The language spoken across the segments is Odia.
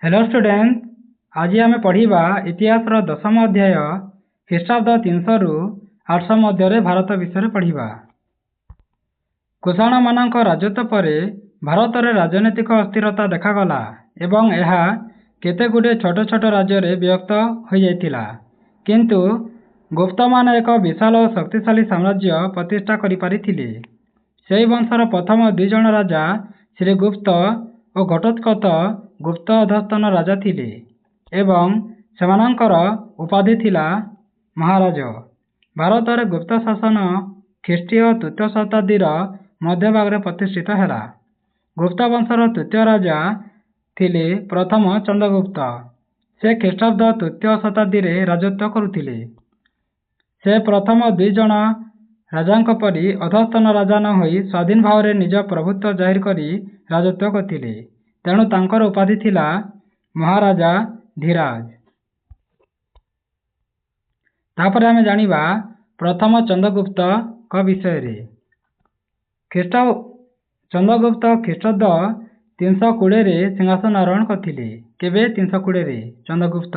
हेलो स्टूडेंट, आज आम पढ़ा इतिहास दशम अध्याय ख्रीष्टाब्द 300 रु 800 मध्य भारत विषय पढ़ा। कुषाण मान राजत्व पर भारत में राजनीतिक अस्थिरता देखागला एवं यह केतेगुड़े छोट छोट राज्य विभक्त हो जाइथिला, किंतु गुप्त मान एक विशाल और शक्तिशाली साम्राज्य प्रतिष्ठा करि पारिथिले। सेही वंशर प्रथम दुई जन राजा श्रीगुप्त और घटोत्कच गुप्त अधस्तन राजा थिले एवं सेमानंकर उपाधि थिला महाराज। भारत में गुप्त शासन ख्रीष्टीय तृतीय शताब्दी मध्य भाग प्रतिष्ठित है। गुप्त वंशर तृतीय राजा थिले प्रथम चंद्रगुप्त। से ख्रीष्टाब्द तृतीय शताब्दी राजत्व करुथिले। से प्रथम दुई जन राजांक परी अधस्तन राजा न होई स्वाधीन भाव में निज प्रभुत्व जाहिर करी राजत्व करथिले। तेणु तांकर उपाधि थिला महाराजा धीराज। तापर आमे जानिबा प्रथम चंद्रगुप्त का विषय रे। चंद्रगुप्त ख्रीष्टाब्द 320 रे सिंहासन आरोहण करथिले। केबे 320 रे चंद्रगुप्त।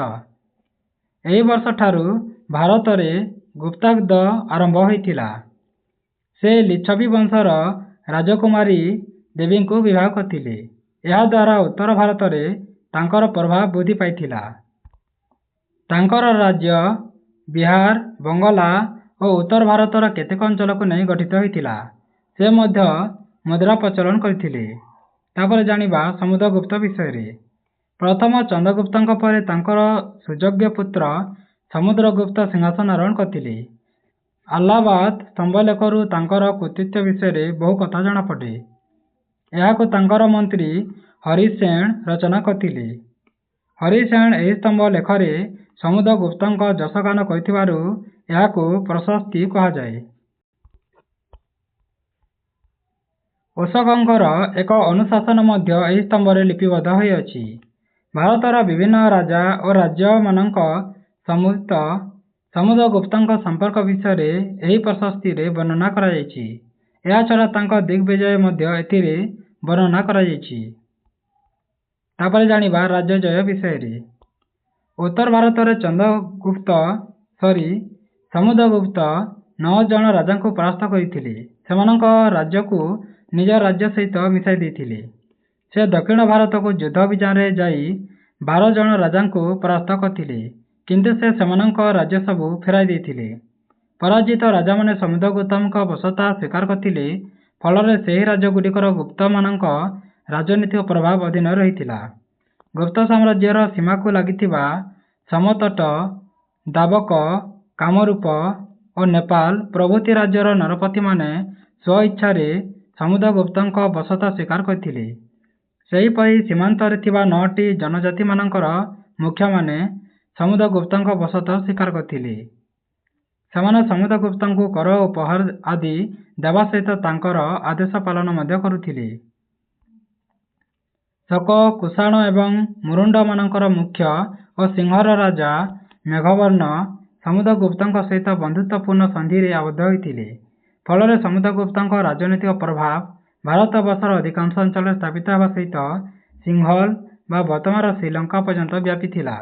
एही वर्ष ठारू भारत रे गुप्ताब्द आरंभ होइथिला। से लिच्छवी वंशर राजकुमारी देवी को विवाह करथिले। यह द्वारा उत्तर भारत में तांकर प्रभाव वृद्धि पाइथिला। तांकर राज्य बिहार, बंगला और उत्तर भारतर केतेक अंचल को नहीं गठित होइथिला। से मध्य मुद्रा प्रचलन करथिले। तापर जानिबा समुद्रगुप्त विषय रे। प्रथम चंद्रगुप्तଙ୍କ परे तांकर सुयोग्य पुत्र समुद्रगुप्त सिंहासन आरोहण करथिले। अलाहाबाद स्तंभलेखरू तांकर कृतित्व विषय बहु कथा जଣା पड़े। यह तांकर मंत्री हरिसेन रचना करथिले। हरिसेन एही स्तंभ लेखरे समुद्रगुप्तଙ୍କ जशगान करिथिबारु याकू प्रशस्ति कहा जाए। अशोकंकर एक अनुशासन मध्य एही स्तंभरे लिपिबद्ध होई अछि। भारतर विभिन्न राजा और राज्य मानक समुहित समुद्रगुप्तଙ୍କ संपर्क विषय एही प्रशस्ति रे वर्णना करा जायछि। या छड़ा तांका दिग्विजय मध्य एथिरे वर्णना करा जायछि। तापर जानिबा राज्य जय विषय रे। उत्तर भारत रे समुद्रगुप्त 9 जन राजा को परास्त करथिले। सेमानक राज्य को निज राज्य सहित मिसाई देथिले। से दक्षिण भारत को युद्ध अभियान रे जाई 12 जन राजा को परास्त करथिले, किंतु से सेमानक राज्य सबु फेराई देथिले। पराजित राजा माने समुद्रगुप्तଙ୍କ वशता स्वीकार करथिले। फल से राज्य गुड़िकर गुप्त मानक राजनीतिक प्रभाव अधीन रही। गुप्त साम्राज्यर सीमा को लगिथिबा समतट, दाबक, कामरूप और नेपाल प्रभृति राज्यर नरपति माने स्व इच्छा समुद्रगुप्तଙ୍କ वशता स्वीकार करथिले। सेहीपरि सीमांत रे थिबा 9टी जनजाति मानकर मुख्य माने समुद्रगुप्तଙ୍କ वशता स्वीकार करथिले। सेमाने समुद्रगुप्तଙ୍କୁ कर उपहार आदि देवा सहित तांकर आदेश पालन मध्य करुथिले। शक, कुषाण एवं मुरुंड मानकर मुख्य और सिंहर राजा मेघवर्ण समुद्रगुप्तଙ୍କ सहित बंधुत्वपूर्ण संधि रे आबद्ध होइथिले। फल समुद्रगुप्तଙ୍କ राजनीतिक प्रभाव भारतवर्षर अधिकांश अंचल स्थापित होगा सहित सिंहल बा वर्तमान श्रीलंका पर्यंत व्यापी थिला।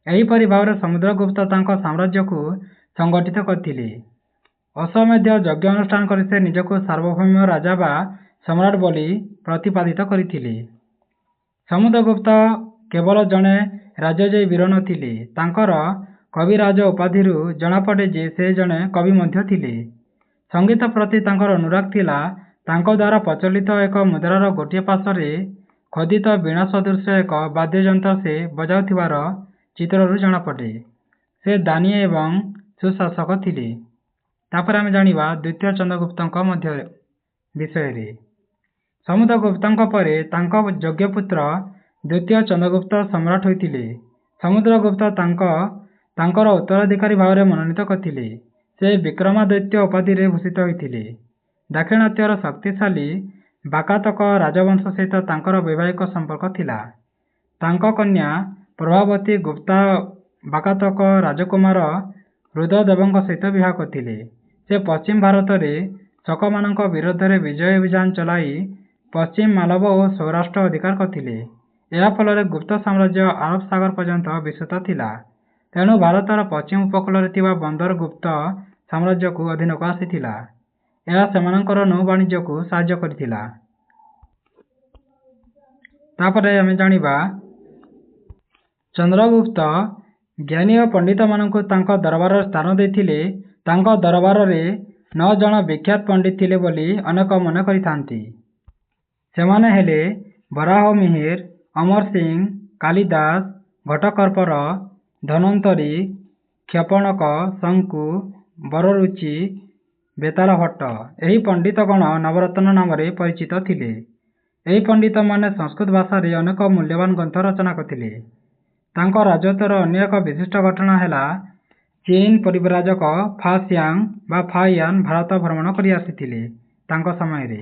एहीपरि भाव समुद्रगुप्त तांको साम्राज्य को संगठित करथिले। अश्वमेध यज्ञ अनुष्ठान करि से निजको सार्वभौम राजा बा सम्राट बोली प्रतिपादित करथिले। समुद्रगुप्त केवल जने राजजयी वीर नथिले। तांकर कविराज उपाधिरू जनापड़े जे से जने कवि मध्य थिले। संगीत प्रति तांकर अनुराग थिला। तांको द्वारा प्रचलित एक मुद्रार गोटे पार्श्वरे खोदित वीणा सदृश एक वाद्ययंत्र से बजाउथिबार चित्ररू जनापड़े। से दानी एवं सुशासक थिले। तापर आमे जानिबा द्वितीय चंद्रगुप्तଙ୍କ मध्य विषय रे। समुद्रगुप्तଙ୍କ परे तांको योग्य पुत्र द्वितीय चंद्रगुप्त सम्राट होइथिले। समुद्रगुप्त तांकर उत्तराधिकारी भाव में मनोनीत करथिले। से विक्रमादित्य उपाधि रे भूषित होइथिले। दाक्षिणात्यर शक्तिशाली बाकातक राजवंश सहित तांकर वैवाहिक संपर्क थिला। तांको कन्या प्रभावती गुप्ता बाकातक राजकुमार रुद्रदेवଙ୍କ सहित विवाह करथिले। से पश्चिम भारत में शकमानଙ୍କ विरोध में विजय अभियान चलाई पश्चिम मालव और सौराष्ट्र अधिकार करथिले। ଏହା ଫଳରେ ଗୁପ୍ତ ସାମ୍ରାଜ୍ୟ ଆରବ ସାଗର ପର୍ଯ୍ୟନ୍ତ ବିସ୍ତୃତ ଥିଲା। ତେଣୁ ଭାରତର ପଶ୍ଚିମ ଉପକୂଳରେ ଥିବା ବନ୍ଦର ଗୁପ୍ତ ସାମ୍ରାଜ୍ୟକୁ ଅଧୀନକୁ ଆସିଥିଲା। ଏହା ସେମାନଙ୍କର ନୌ ବାଣିଜ୍ୟକୁ ସାହାଯ୍ୟ କରିଥିଲା। ତାପରେ ଆମେ ଜାଣିବା ଚନ୍ଦ୍ରଗୁପ୍ତ ଜ୍ଞାନୀ ଓ ପଣ୍ଡିତମାନଙ୍କୁ ତାଙ୍କ ଦରବାରରେ ସ୍ଥାନ ଦେଇଥିଲେ। ତାଙ୍କ ଦରବାରରେ 9 ଜଣ ବିଖ୍ୟାତ ପଣ୍ଡିତ ଥିଲେ ବୋଲି ଅନେକ ମନେ କରିଥାନ୍ତି। ସେମାନେ ହେଲେ ବରାହ ମିହିର, ଅମର ସିଂ, କାଳିଦାସ, ଘଟକର୍ପର, ଧନ୍ୱନ୍ତରୀ, କ୍ଷପଣକ, ଶଙ୍କୁ, ବରରୁଚି, ବେତାଳ ଭଟ୍ଟ। ଏହି ପଣ୍ଡିତଗଣ ନବରତ୍ନ ନାମରେ ପରିଚିତ ଥିଲେ। ଏହି ପଣ୍ଡିତମାନେ ସଂସ୍କୃତ ଭାଷାରେ ଅନେକ ମୂଲ୍ୟବାନ ଗ୍ରନ୍ଥ ରଚନା କରିଥିଲେ। ତାଙ୍କ ରାଜତ୍ୱର ଅନ୍ୟ ଏକ ବିଶିଷ୍ଟ ଘଟଣା ହେଲା ଚୀନ ପରିବ୍ରାଜକ ଫା ସିଆଙ୍ଗ ବା ଫା ହିୟାନ ଭାରତ ଭ୍ରମଣ କରି ଆସିଥିଲେ ତାଙ୍କ ସମୟରେ।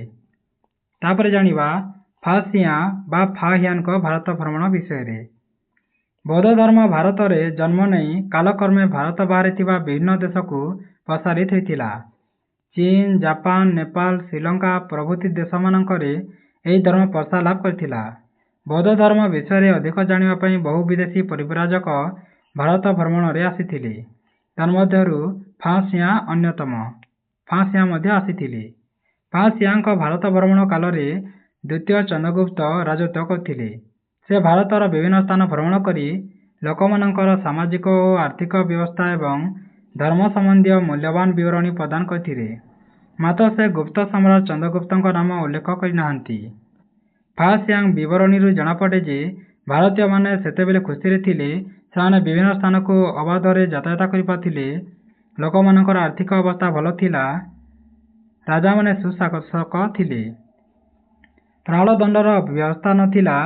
ତାପରେ ଜାଣିବା ଫା ସିଆଁ ବା ଫା ହିୟାନଙ୍କ ଭାରତ ଭ୍ରମଣ ବିଷୟରେ। ବୌଦ୍ଧ ଧର୍ମ ଭାରତରେ ଜନ୍ମ ନେଇ କାଳକ୍ରମେ ଭାରତ ବାହାରେ ଥିବା ବିଭିନ୍ନ ଦେଶକୁ ପ୍ରସାରିତ ହୋଇଥିଲା। ଚୀନ, ଜାପାନ, ନେପାଳ, ଶ୍ରୀଲଙ୍କା ପ୍ରଭୃତି ଦେଶମାନଙ୍କରେ ଏହି ଧର୍ମ ପ୍ରସାର ଲାଭ କରିଥିଲା। ବୌଦ୍ଧ ଧର୍ମ ବିଷୟରେ ଅଧିକ ଜାଣିବା ପାଇଁ ବହୁ ବିଦେଶୀ ପରିବ୍ରାଜକ ଭାରତ ଭ୍ରମଣରେ ଆସିଥିଲେ। ତନ୍ମଧ୍ୟରୁ ଫା ସିଆଁ ଅନ୍ୟତମ। ଫା ସିଆଁ ମଧ୍ୟ ଆସିଥିଲେ। ଫା ସିଆଁଙ୍କ ଭାରତ ଭ୍ରମଣ କାଳରେ ଦ୍ୱିତୀୟ ଚନ୍ଦ୍ରଗୁପ୍ତ ରାଜତ୍ୱ କରୁଥିଲେ। ସେ ଭାରତର ବିଭିନ୍ନ ସ୍ଥାନ ଭ୍ରମଣ କରି ଲୋକମାନଙ୍କର ସାମାଜିକ ଓ ଆର୍ଥିକ ବ୍ୟବସ୍ଥା ଏବଂ ଧର୍ମ ସମ୍ବନ୍ଧୀୟ ମୂଲ୍ୟବାନ ବିବରଣୀ ପ୍ରଦାନ କରିଥିଲେ। ମାତ୍ର ସେ ଗୁପ୍ତ ସମ୍ରାଟ ଚନ୍ଦ୍ରଗୁପ୍ତଙ୍କ ନାମ ଉଲ୍ଲେଖ କରିନାହାନ୍ତି। ଫା ସିଆଙ୍ଗ ବିବରଣୀରୁ ଜଣାପଡ଼େ ଯେ ଭାରତୀୟମାନେ ସେତେବେଳେ ଖୁସିରେ ଥିଲେ। ସେମାନେ ବିଭିନ୍ନ ସ୍ଥାନକୁ ଅବାଧରେ ଯାତାୟାତ କରିପାରୁଥିଲେ। ଲୋକମାନଙ୍କର ଆର୍ଥିକ ଅବସ୍ଥା ଭଲ ଥିଲା। ରାଜାମାନେ ସୁଶାସକ ଥିଲେ। ପ୍ରାଣଦଣ୍ଡର ବ୍ୟବସ୍ଥା ନଥିଲା।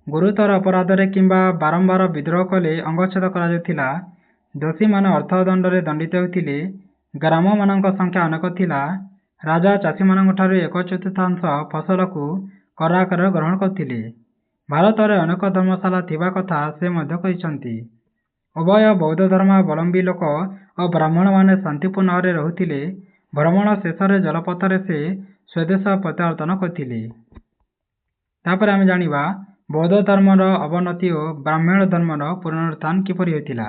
ଗୁରୁତର ଅପରାଧରେ କିମ୍ବା ବାରମ୍ବାର ବିଦ୍ରୋହ କଲେ ଅଙ୍ଗଚ୍ଛେଦ କରାଯାଉଥିଲା। ଦୋଷୀମାନେ ଅର୍ଥଦଣ୍ଡରେ ଦଣ୍ଡିତ ହେଉଥିଲେ। ଗ୍ରାମମାନଙ୍କ ସଂଖ୍ୟା ଅନେକ ଥିଲା। ରାଜା ଚାଷୀମାନଙ୍କଠାରୁ 1/4 ଫସଲକୁ କର ଆକାରରେ ଗ୍ରହଣ କରୁଥିଲେ। ଭାରତରେ ଅନେକ ଧର୍ମଶାଳା ଥିବା କଥା ସେ ମଧ୍ୟ କହିଛନ୍ତି। ଉଭୟ ବୌଦ୍ଧ ଧର୍ମାବଲମ୍ବୀ ଲୋକ ଓ ବ୍ରାହ୍ମଣମାନେ ଶାନ୍ତିପୂର୍ଣ୍ଣ ଭାବରେ ରହୁଥିଲେ। ଭ୍ରମଣ ଶେଷରେ ଜଳପଥରେ ସେ ସ୍ୱଦେଶ ପ୍ରତ୍ୟାବର୍ତ୍ତନ କରିଥିଲେ। ତାପରେ ଆମେ ଜାଣିବା ବୌଦ୍ଧ ଧର୍ମର ଅବନତି ଓ ବ୍ରାହ୍ମଣ ଧର୍ମର ପୁନରୁତ୍ଥାନ କିପରି ହୋଇଥିଲା।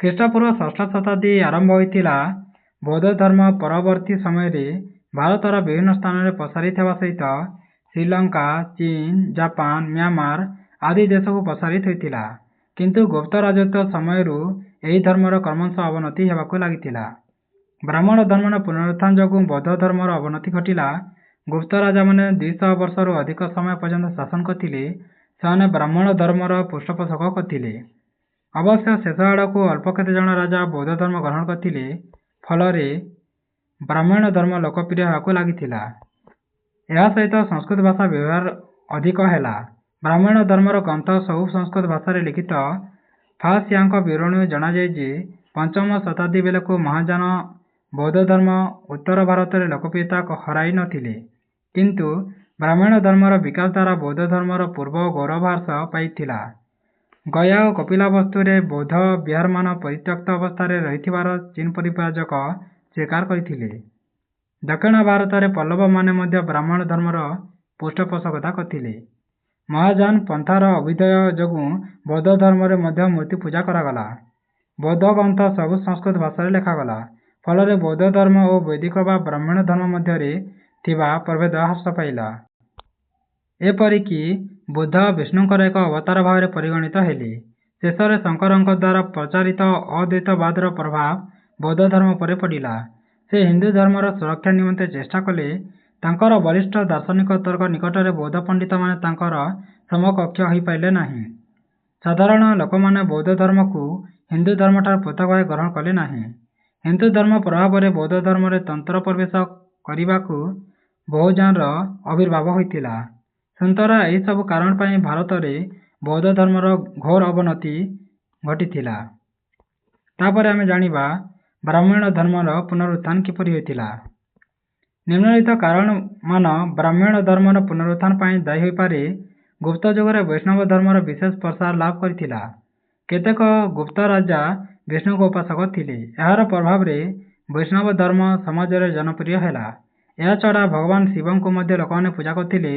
ଖ୍ରୀଷ୍ଟପୂର୍ବ 6ଠ ଶତାବ୍ଦୀ ଆରମ୍ଭ ହୋଇଥିଲା। ବୌଦ୍ଧ ଧର୍ମ ପରବର୍ତ୍ତୀ ସମୟରେ ଭାରତର ବିଭିନ୍ନ ସ୍ଥାନରେ ପ୍ରସାରିତ ହେବା ସହିତ ଶ୍ରୀଲଙ୍କା, ଚୀନ, ଜାପାନ, म्यांमार ଆଦି ଦେଶକୁ ପ୍ରସାରିତ ହୋଇଥିଲା। କିନ୍ତୁ ଗୁପ୍ତ ରାଜତ୍ୱ ସମୟରୁ ଏହି ଧର୍ମର କ୍ରମଶଃ ଅବନତି ହେବାକୁ ଲାଗିଥିଲା। ବ୍ରାହ୍ମଣ ଧର୍ମର ପୁନରୁତ୍ଥାନ ଯୋଗୁଁ ବୌଦ୍ଧ ଧର୍ମର ଅବନତି ଘଟିଲା। ଗୁପ୍ତ ରାଜାମାନେ 200 ବର୍ଷରୁ ଅଧିକ ସମୟ ପର୍ଯ୍ୟନ୍ତ ଶାସନ କରିଥିଲେ। ସେମାନେ ବ୍ରାହ୍ମଣ ଧର୍ମର ପୃଷ୍ଠପୋଷକ କରିଥିଲେ। ଅବଶ୍ୟ ଶେଷ ଆଡ଼କୁ ଅଳ୍ପ କେତେ ଜଣ ରାଜା ବୌଦ୍ଧ ଧର୍ମ ଗ୍ରହଣ କରିଥିଲେ। ଫଳରେ ବ୍ରାହ୍ମଣ ଧର୍ମ ଲୋକପ୍ରିୟ ହେବାକୁ ଲାଗିଥିଲା। ଏହା ସହିତ ସଂସ୍କୃତ ଭାଷା ବ୍ୟବହାର ଅଧିକ ହେଲା। ବ୍ରାହ୍ମଣ ଧର୍ମର ଗ୍ରନ୍ଥ ସବୁ ସଂସ୍କୃତ ଭାଷାରେ ଲିଖିତ। ଫା ସିଆଁଙ୍କ ବିବରଣୀରୁ ଜଣାଯାଏ ଯେ 5ମ ଶତାବ୍ଦୀ ବେଳକୁ ମହାଯାନ ବୌଦ୍ଧ ଧର୍ମ ଉତ୍ତର ଭାରତରେ ଲୋକପ୍ରିୟତା ହରାଇ ନଥିଲେ। କିନ୍ତୁ ବ୍ରାହ୍ମଣ ଧର୍ମର ବିକାଶ ଦ୍ୱାରା ବୌଦ୍ଧ ଧର୍ମର ପୂର୍ବ ଗୌରବ ହ୍ରାସ ପାଇଥିଲା। ଗୟା ଓ କପିଳାବସ୍ତୁରେ ବୌଦ୍ଧ ବିହାରମାନ ପରିତ୍ୟକ୍ତ ଅବସ୍ଥାରେ ରହିଥିବାର ଚୀନ ପରିବ୍ରାଜକ ସ୍ୱୀକାର କରିଥିଲେ। ଦକ୍ଷିଣ ଭାରତରେ ପଲ୍ଲବମାନେ ମଧ୍ୟ ବ୍ରାହ୍ମଣ ଧର୍ମର ପୃଷ୍ଠପୋଷକତା କରିଥିଲେ। ମହାଯାନ ପନ୍ଥାର ଅଭ୍ୟୁଦୟ ଯୋଗୁଁ ବୌଦ୍ଧ ଧର୍ମରେ ମଧ୍ୟ ମୂର୍ତ୍ତି ପୂଜା କରାଗଲା। ବୌଦ୍ଧ ଗ୍ରନ୍ଥ ସବୁ ସଂସ୍କୃତ ଭାଷାରେ ଲେଖାଗଲା। ଫଳରେ ବୌଦ୍ଧ ଧର୍ମ ଓ ବୈଦିକ ବା ବ୍ରାହ୍ମଣ ଧର୍ମ ମଧ୍ୟରେ ଥିବା ପ୍ରଭେଦ ହ୍ରାସ ପାଇଲା। ଏପରିକି ବୁଦ୍ଧ ବିଷ୍ଣୁଙ୍କର ଏକ ଅବତାର ଭାବରେ ପରିଗଣିତ ହେଲେ। ଶେଷରେ ଶଙ୍କରଙ୍କ ଦ୍ୱାରା ପ୍ରଚାରିତ ଅଦ୍ୱୈତବାଦର ପ୍ରଭାବ ବୌଦ୍ଧ ଧର୍ମ ଉପରେ ପଡ଼ିଲା। ସେ ହିନ୍ଦୁ ଧର୍ମର ସୁରକ୍ଷା ନିମନ୍ତେ ଚେଷ୍ଟା କଲେ। ତାଙ୍କର ବଳିଷ୍ଠ ଦାର୍ଶନିକ ତର୍କ ନିକଟରେ ବୌଦ୍ଧ ପଣ୍ଡିତମାନେ ତାଙ୍କର ସମକକ୍ଷ ହୋଇପାରିଲେ ନାହିଁ। ସାଧାରଣ ଲୋକମାନେ ବୌଦ୍ଧ ଧର୍ମକୁ ହିନ୍ଦୁ ଧର୍ମଠାରୁ ପୃଥକ ଭାବେ ଗ୍ରହଣ କଲେ ନାହିଁ। ହିନ୍ଦୁ ଧର୍ମ ପ୍ରଭାବରେ ବୌଦ୍ଧ ଧର୍ମରେ ତନ୍ତ୍ର ପ୍ରବେଶ କରିବାକୁ ବହୁଯାନର ଆବିର୍ଭାବ ହୋଇଥିଲା। ସୁତରାଂ ଏହିସବୁ କାରଣ ପାଇଁ ଭାରତରେ ବୌଦ୍ଧ ଧର୍ମର ଘୋର ଅବନତି ଘଟିଥିଲା। ତାପରେ ଆମେ ଜାଣିବା ବ୍ରାହ୍ମଣ ଧର୍ମର ପୁନରୁତ୍ଥାନ କିପରି ହୋଇଥିଲା। ନିମ୍ନଲିଖିତ କାରଣମାନ ବ୍ରାହ୍ମଣ ଧର୍ମର ପୁନରୁତ୍ଥାନ ପାଇଁ ଦାୟୀ ହୋଇପାରେ। ଗୁପ୍ତ ଯୁଗରେ ବୈଷ୍ଣବ ଧର୍ମର ବିଶେଷ ପ୍ରସାର ଲାଭ କରିଥିଲା। କେତେକ ଗୁପ୍ତ ରାଜା ବିଷ୍ଣୁଙ୍କ ଉପାସକ ଥିଲେ। ଏହାର ପ୍ରଭାବରେ ବୈଷ୍ଣବ ଧର୍ମ ସମାଜରେ ଜନପ୍ରିୟ ହେଲା। ଏହାଛଡ଼ା ଭଗବାନ ଶିବଙ୍କୁ ମଧ୍ୟ ଲୋକମାନେ ପୂଜା କରୁଥିଲେ।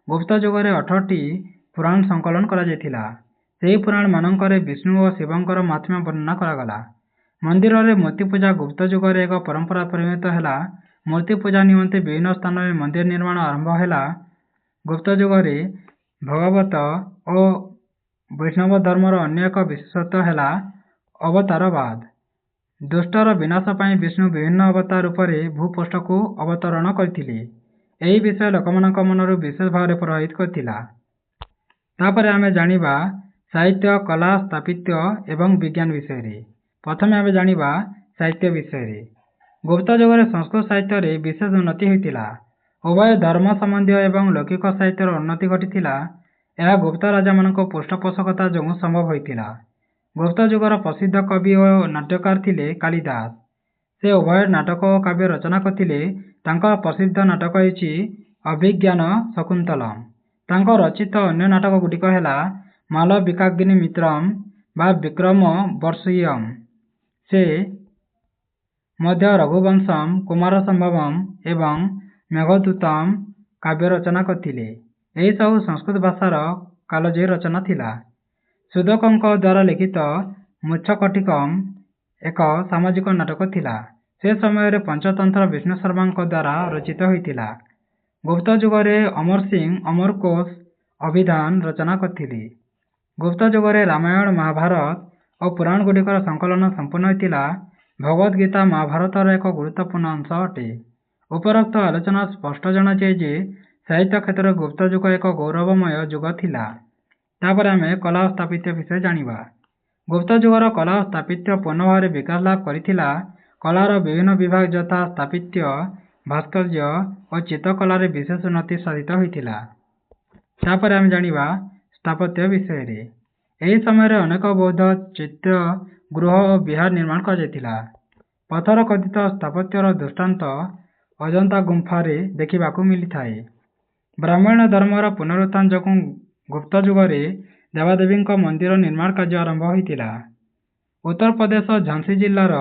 ଗୁପ୍ତ ଯୁଗରେ 18ଟି ପୁରାଣ ସଂକଳନ କରାଯାଇଥିଲା। ସେହି ପୁରାଣମାନଙ୍କରେ ବିଷ୍ଣୁ ଓ ଶିବଙ୍କର ମାହାତ୍ମ୍ୟ ବର୍ଣ୍ଣନା କରାଗଲା। ମନ୍ଦିରରେ ମୂର୍ତ୍ତି ପୂଜା ଗୁପ୍ତ ଯୁଗରେ ଏକ ପରମ୍ପରା ପରିଣତ ହେଲା। ମୂର୍ତ୍ତି ପୂଜା ନିମନ୍ତେ ବିଭିନ୍ନ ସ୍ଥାନରେ ମନ୍ଦିର ନିର୍ମାଣ ଆରମ୍ଭ ହେଲା। ଗୁପ୍ତ ଯୁଗରେ ଭଗବତ ଓ ବୈଷ୍ଣବ ଧର୍ମର ଅନ୍ୟ ଏକ ବିଶେଷତ୍ୱ ହେଲା ଅବତାରବାଦ। ଦୁଷ୍ଟର ବିନାଶ ପାଇଁ ବିଷ୍ଣୁ ବିଭିନ୍ନ ଅବତାର ରୂପରେ ଭୂପୃଷ୍ଠକୁ ଅବତରଣ କରିଥିଲେ। ଏହି ବିଷୟ ଲୋକମାନଙ୍କ ମନରୁ ବିଶେଷ ଭାବରେ ପ୍ରଭାବିତ କରିଥିଲା। ତାପରେ ଆମେ ଜାଣିବା ସାହିତ୍ୟ, କଲା, ସ୍ଥାପତ୍ୟ ଏବଂ ବିଜ୍ଞାନ ବିଷୟରେ। ପ୍ରଥମେ ଆମେ ଜାଣିବା ସାହିତ୍ୟ ବିଷୟରେ। ଗୁପ୍ତ ଯୁଗରେ ସଂସ୍କୃତ ସାହିତ୍ୟରେ ବିଶେଷ ଉନ୍ନତି ହୋଇଥିଲା। ଉଭୟ ଧର୍ମ ସମ୍ବନ୍ଧୀୟ ଏବଂ ଲୌକିକ ସାହିତ୍ୟର ଉନ୍ନତି ଘଟିଥିଲା। ଏହା ଗୁପ୍ତ ରାଜାମାନଙ୍କ ପୃଷ୍ଠପୋଷକତା ଯୋଗୁଁ ସମ୍ଭବ ହୋଇଥିଲା। ଗୁପ୍ତ ଯୁଗର ପ୍ରସିଦ୍ଧ କବି ଓ ନାଟ୍ୟକାର ଥିଲେ କାଳିଦାସ। ସେ ଉଭୟ ନାଟକ ଓ କାବ୍ୟ ରଚନା କରିଥିଲେ। ତାଙ୍କର ପ୍ରସିଦ୍ଧ ନାଟକ ହେଉଛି ଅଭିଜ୍ଞାନ ଶକୁନ୍ତଳମ୍। ତାଙ୍କ ରଚିତ ଅନ୍ୟ ନାଟକଗୁଡ଼ିକ ହେଲା ମାଳବିକାଗ୍ନିମିତ୍ରମ୍ ବା ବିକ୍ରମ ବର୍ଷୀୟମ୍। ସେ ମଧ୍ୟ ରଘୁବଂଶମ୍, କୁମାର ସମ୍ଭବମ୍ ଏବଂ ମେଘଦୂତମ୍ କାବ୍ୟ ରଚନା କରିଥିଲେ। ଏହିସବୁ ସଂସ୍କୃତ ଭାଷାର କାଳଜୟୀ ରଚନା ଥିଲା। ସୁଧୋକଙ୍କ ଦ୍ୱାରା ଲିଖିତ ମୃଚ୍ଛକଟିକମ୍ ଏକ ସାମାଜିକ ନାଟକ ଥିଲା। ସେ ସମୟରେ ପଞ୍ଚତନ୍ତ୍ର ବିଷ୍ଣୁ ଶର୍ମାଙ୍କ ଦ୍ୱାରା ରଚିତ ହୋଇଥିଲା। ଗୁପ୍ତ ଯୁଗରେ ଅମର ସିଂ ଅମରକୋଶ ଅଭିଧାନ ରଚନା କରିଥିଲେ। ଗୁପ୍ତ ଯୁଗରେ ରାମାୟଣ, ମହାଭାରତ ଓ ପୁରାଣଗୁଡ଼ିକର ସଂକଳନ ସମ୍ପୂର୍ଣ୍ଣ ହୋଇଥିଲା। ଭଗବତ ଗୀତା ମହାଭାରତର ଏକ ଗୁରୁତ୍ୱପୂର୍ଣ୍ଣ ଅଂଶ ଅଟେ। ଉପରୋକ୍ତ ଆଲୋଚନାରୁ ସ୍ପଷ୍ଟ ଜଣାଯାଏ ଯେ ସାହିତ୍ୟ କ୍ଷେତ୍ରରେ ଗୁପ୍ତ ଯୁଗ ଏକ ଗୌରବମୟ ଯୁଗ ଥିଲା। ତାପରେ ଆମେ କଲା ଓ ସ୍ଥାପତ୍ୟ ବିଷୟରେ ଜାଣିବା। ଗୁପ୍ତ ଯୁଗର କଲା ଓ ସ୍ଥାପତ୍ୟ ପୂର୍ଣ୍ଣ ଭାବରେ ବିକାଶ ଲାଭ କରିଥିଲା। କଳାର ବିଭିନ୍ନ ବିଭାଗ ଯଥା ସ୍ଥାପତ୍ୟ, ଭାସ୍କର୍ଯ୍ୟ ଓ ଚିତ୍ରକଳାରେ ବିଶେଷ ଉନ୍ନତି ସାଧିତ ହୋଇଥିଲା। ତାପରେ ଆମେ ଜାଣିବା ସ୍ଥାପତ୍ୟ ବିଷୟରେ। ଏହି ସମୟରେ ଅନେକ ବୌଦ୍ଧ ଚୈତ୍ୟଗୃହ ଓ ବିହାର ନିର୍ମାଣ କରାଯାଇଥିଲା। ପଥର ଖୋଦିତ ସ୍ଥାପତ୍ୟର ଦୃଷ୍ଟାନ୍ତ ଅଜନ୍ତା ଗୁମ୍ଫାରେ ଦେଖିବାକୁ ମିଳିଥାଏ। ବ୍ରାହ୍ମଣ ଧର୍ମର ପୁନରୁତ୍ଥାନ ଯୋଗୁଁ ଗୁପ୍ତ ଯୁଗରେ ଦେବାଦେବୀଙ୍କ ମନ୍ଦିର ନିର୍ମାଣ କାର୍ଯ୍ୟ ଆରମ୍ଭ ହୋଇଥିଲା। ଉତ୍ତରପ୍ରଦେଶ ଝାନ୍ସୀ ଜିଲ୍ଲାର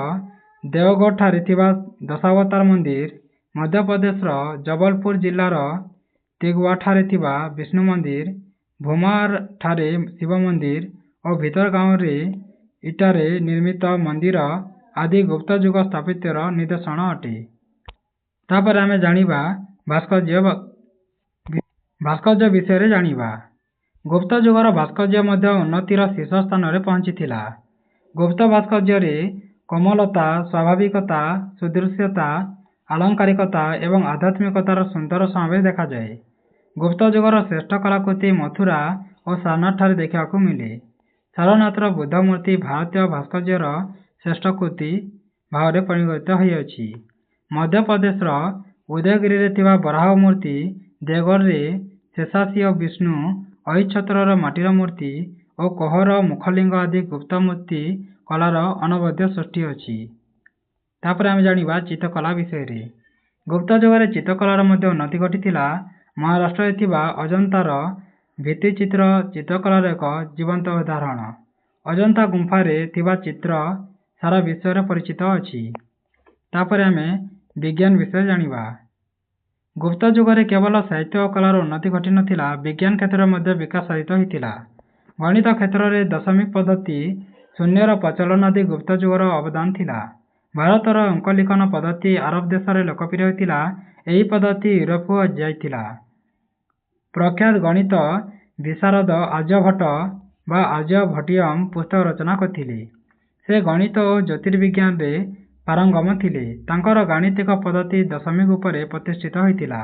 ଦେଓଗଡ଼ଠାରେ ଥିବା ଦଶାବତାର ମନ୍ଦିର, ମଧ୍ୟପ୍ରଦେଶର ଜବଲପୁର ଜିଲ୍ଲାର ତିଗୱାଠାରେ ଥିବା ବିଷ୍ଣୁ ମନ୍ଦିର, ଭୁମାରଠାରେ ଶିବ ମନ୍ଦିର ଓ ଭିତରଗାଓଁରେ ଇଟାରେ ନିର୍ମିତ ମନ୍ଦିର ଆଦି ଗୁପ୍ତ ଯୁଗ ସ୍ଥାପତ୍ୟର ନିଦର୍ଶନ ଅଟେ। ତାପରେ ଆମେ ଜାଣିବା ଭାସ୍କର୍ଯ୍ୟ ବିଷୟରେ ଜାଣିବା। ଗୁପ୍ତ ଯୁଗର ଭାସ୍କର୍ଯ୍ୟ ମଧ୍ୟ ଉନ୍ନତିର ଶୀର୍ଷ ସ୍ଥାନରେ ପହଞ୍ଚିଥିଲା। ଗୁପ୍ତ ଭାସ୍କର୍ଯ୍ୟରେ କୋମଳତା, ସ୍ୱାଭାବିକତା, ସୁଦୃଶ୍ୟତା, ଆଳଙ୍କାରିକତା ଏବଂ ଆଧ୍ୟାତ୍ମିକତାର ସୁନ୍ଦର ସମାବେଶ ଦେଖାଯାଏ। ଗୁପ୍ତ ଯୁଗର ଶ୍ରେଷ୍ଠ କଳାକୃତି ମଥୁରା ଓ ସାରନାଥଠାରେ ଦେଖିବାକୁ ମିଳେ। ସାରନାଥର ବୁଦ୍ଧ ମୂର୍ତ୍ତି ଭାରତୀୟ ଭାସ୍କର୍ଯ୍ୟର ଶ୍ରେଷ୍ଠ କୃତି ଭାବରେ ପରିଗଣିତ ହୋଇଅଛି। ମଧ୍ୟପ୍ରଦେଶର ଉଦୟଗିରିରେ ଥିବା ବରାହ ମୂର୍ତ୍ତି, ଦେଓଗଡ଼ରେ ଶେଷାଶୀ ବିଷ୍ଣୁ, ଅହିଚ୍ଛତ୍ରର ମାଟିର ମୂର୍ତ୍ତି ଓ କହୋର ମୁଖଲିଙ୍ଗ ଆଦି ଗୁପ୍ତ ମୂର୍ତ୍ତି କଳାର ଅନବଦ୍ୟ ସୃଷ୍ଟି ଅଛି। ତାପରେ ଆମେ ଜାଣିବା ଚିତ୍ରକଳା ବିଷୟରେ। ଗୁପ୍ତ ଯୁଗରେ ଚିତ୍ରକଳାର ମଧ୍ୟ ଉନ୍ନତି ଘଟିଥିଲା। ମହାରାଷ୍ଟ୍ରରେ ଥିବା ଅଜନ୍ତାର ଭିତ୍ତିଚିତ୍ର ଚିତ୍ରକଳାର ଏକ ଜୀବନ୍ତ ଉଦାହରଣ। ଅଜନ୍ତା ଗୁମ୍ଫାରେ ଥିବା ଚିତ୍ର ସାରା ବିଶ୍ୱରେ ପରିଚିତ ଅଛି। ତାପରେ ଆମେ ବିଜ୍ଞାନ ବିଷୟରେ ଜାଣିବା। ଗୁପ୍ତ ଯୁଗରେ କେବଳ ସାହିତ୍ୟ ଓ କଳାର ଉନ୍ନତି ଘଟିନଥିଲା, ବିଜ୍ଞାନ କ୍ଷେତ୍ରରେ ମଧ୍ୟ ବିକାଶ ସାଧିତ ହୋଇଥିଲା। ଗଣିତ କ୍ଷେତ୍ରରେ ଦଶମିକ ପଦ୍ଧତି, ଶୂନ୍ୟର ପ୍ରଚଳନ ଆଦି ଗୁପ୍ତ ଯୁଗର ଅବଦାନ ଥିଲା। ଭାରତର ଅଙ୍କଲିଖନ ପଦ୍ଧତି ଆରବ ଦେଶରେ ଲୋକପ୍ରିୟ ହୋଇଥିଲା। ଏହି ପଦ୍ଧତି ୟୁରୋପକୁ ଯାଇଥିଲା। ପ୍ରଖ୍ୟାତ ଗଣିତ ବିଶାରଦ ଆର୍ଯ୍ୟଭଟ୍ଟ ବା ଆର୍ଯ୍ୟଭଟ୍ଟିୟମ୍ ପୁସ୍ତକ ରଚନା କରିଥିଲେ। ସେ ଗଣିତ ଓ ଜ୍ୟୋତିର୍ବିଜ୍ଞାନରେ ପାରଙ୍ଗମ ଥିଲେ। ତାଙ୍କର ଗାଣିତିକ ପଦ୍ଧତି ଦଶମିକ ଉପରେ ପ୍ରତିଷ୍ଠିତ ହୋଇଥିଲା।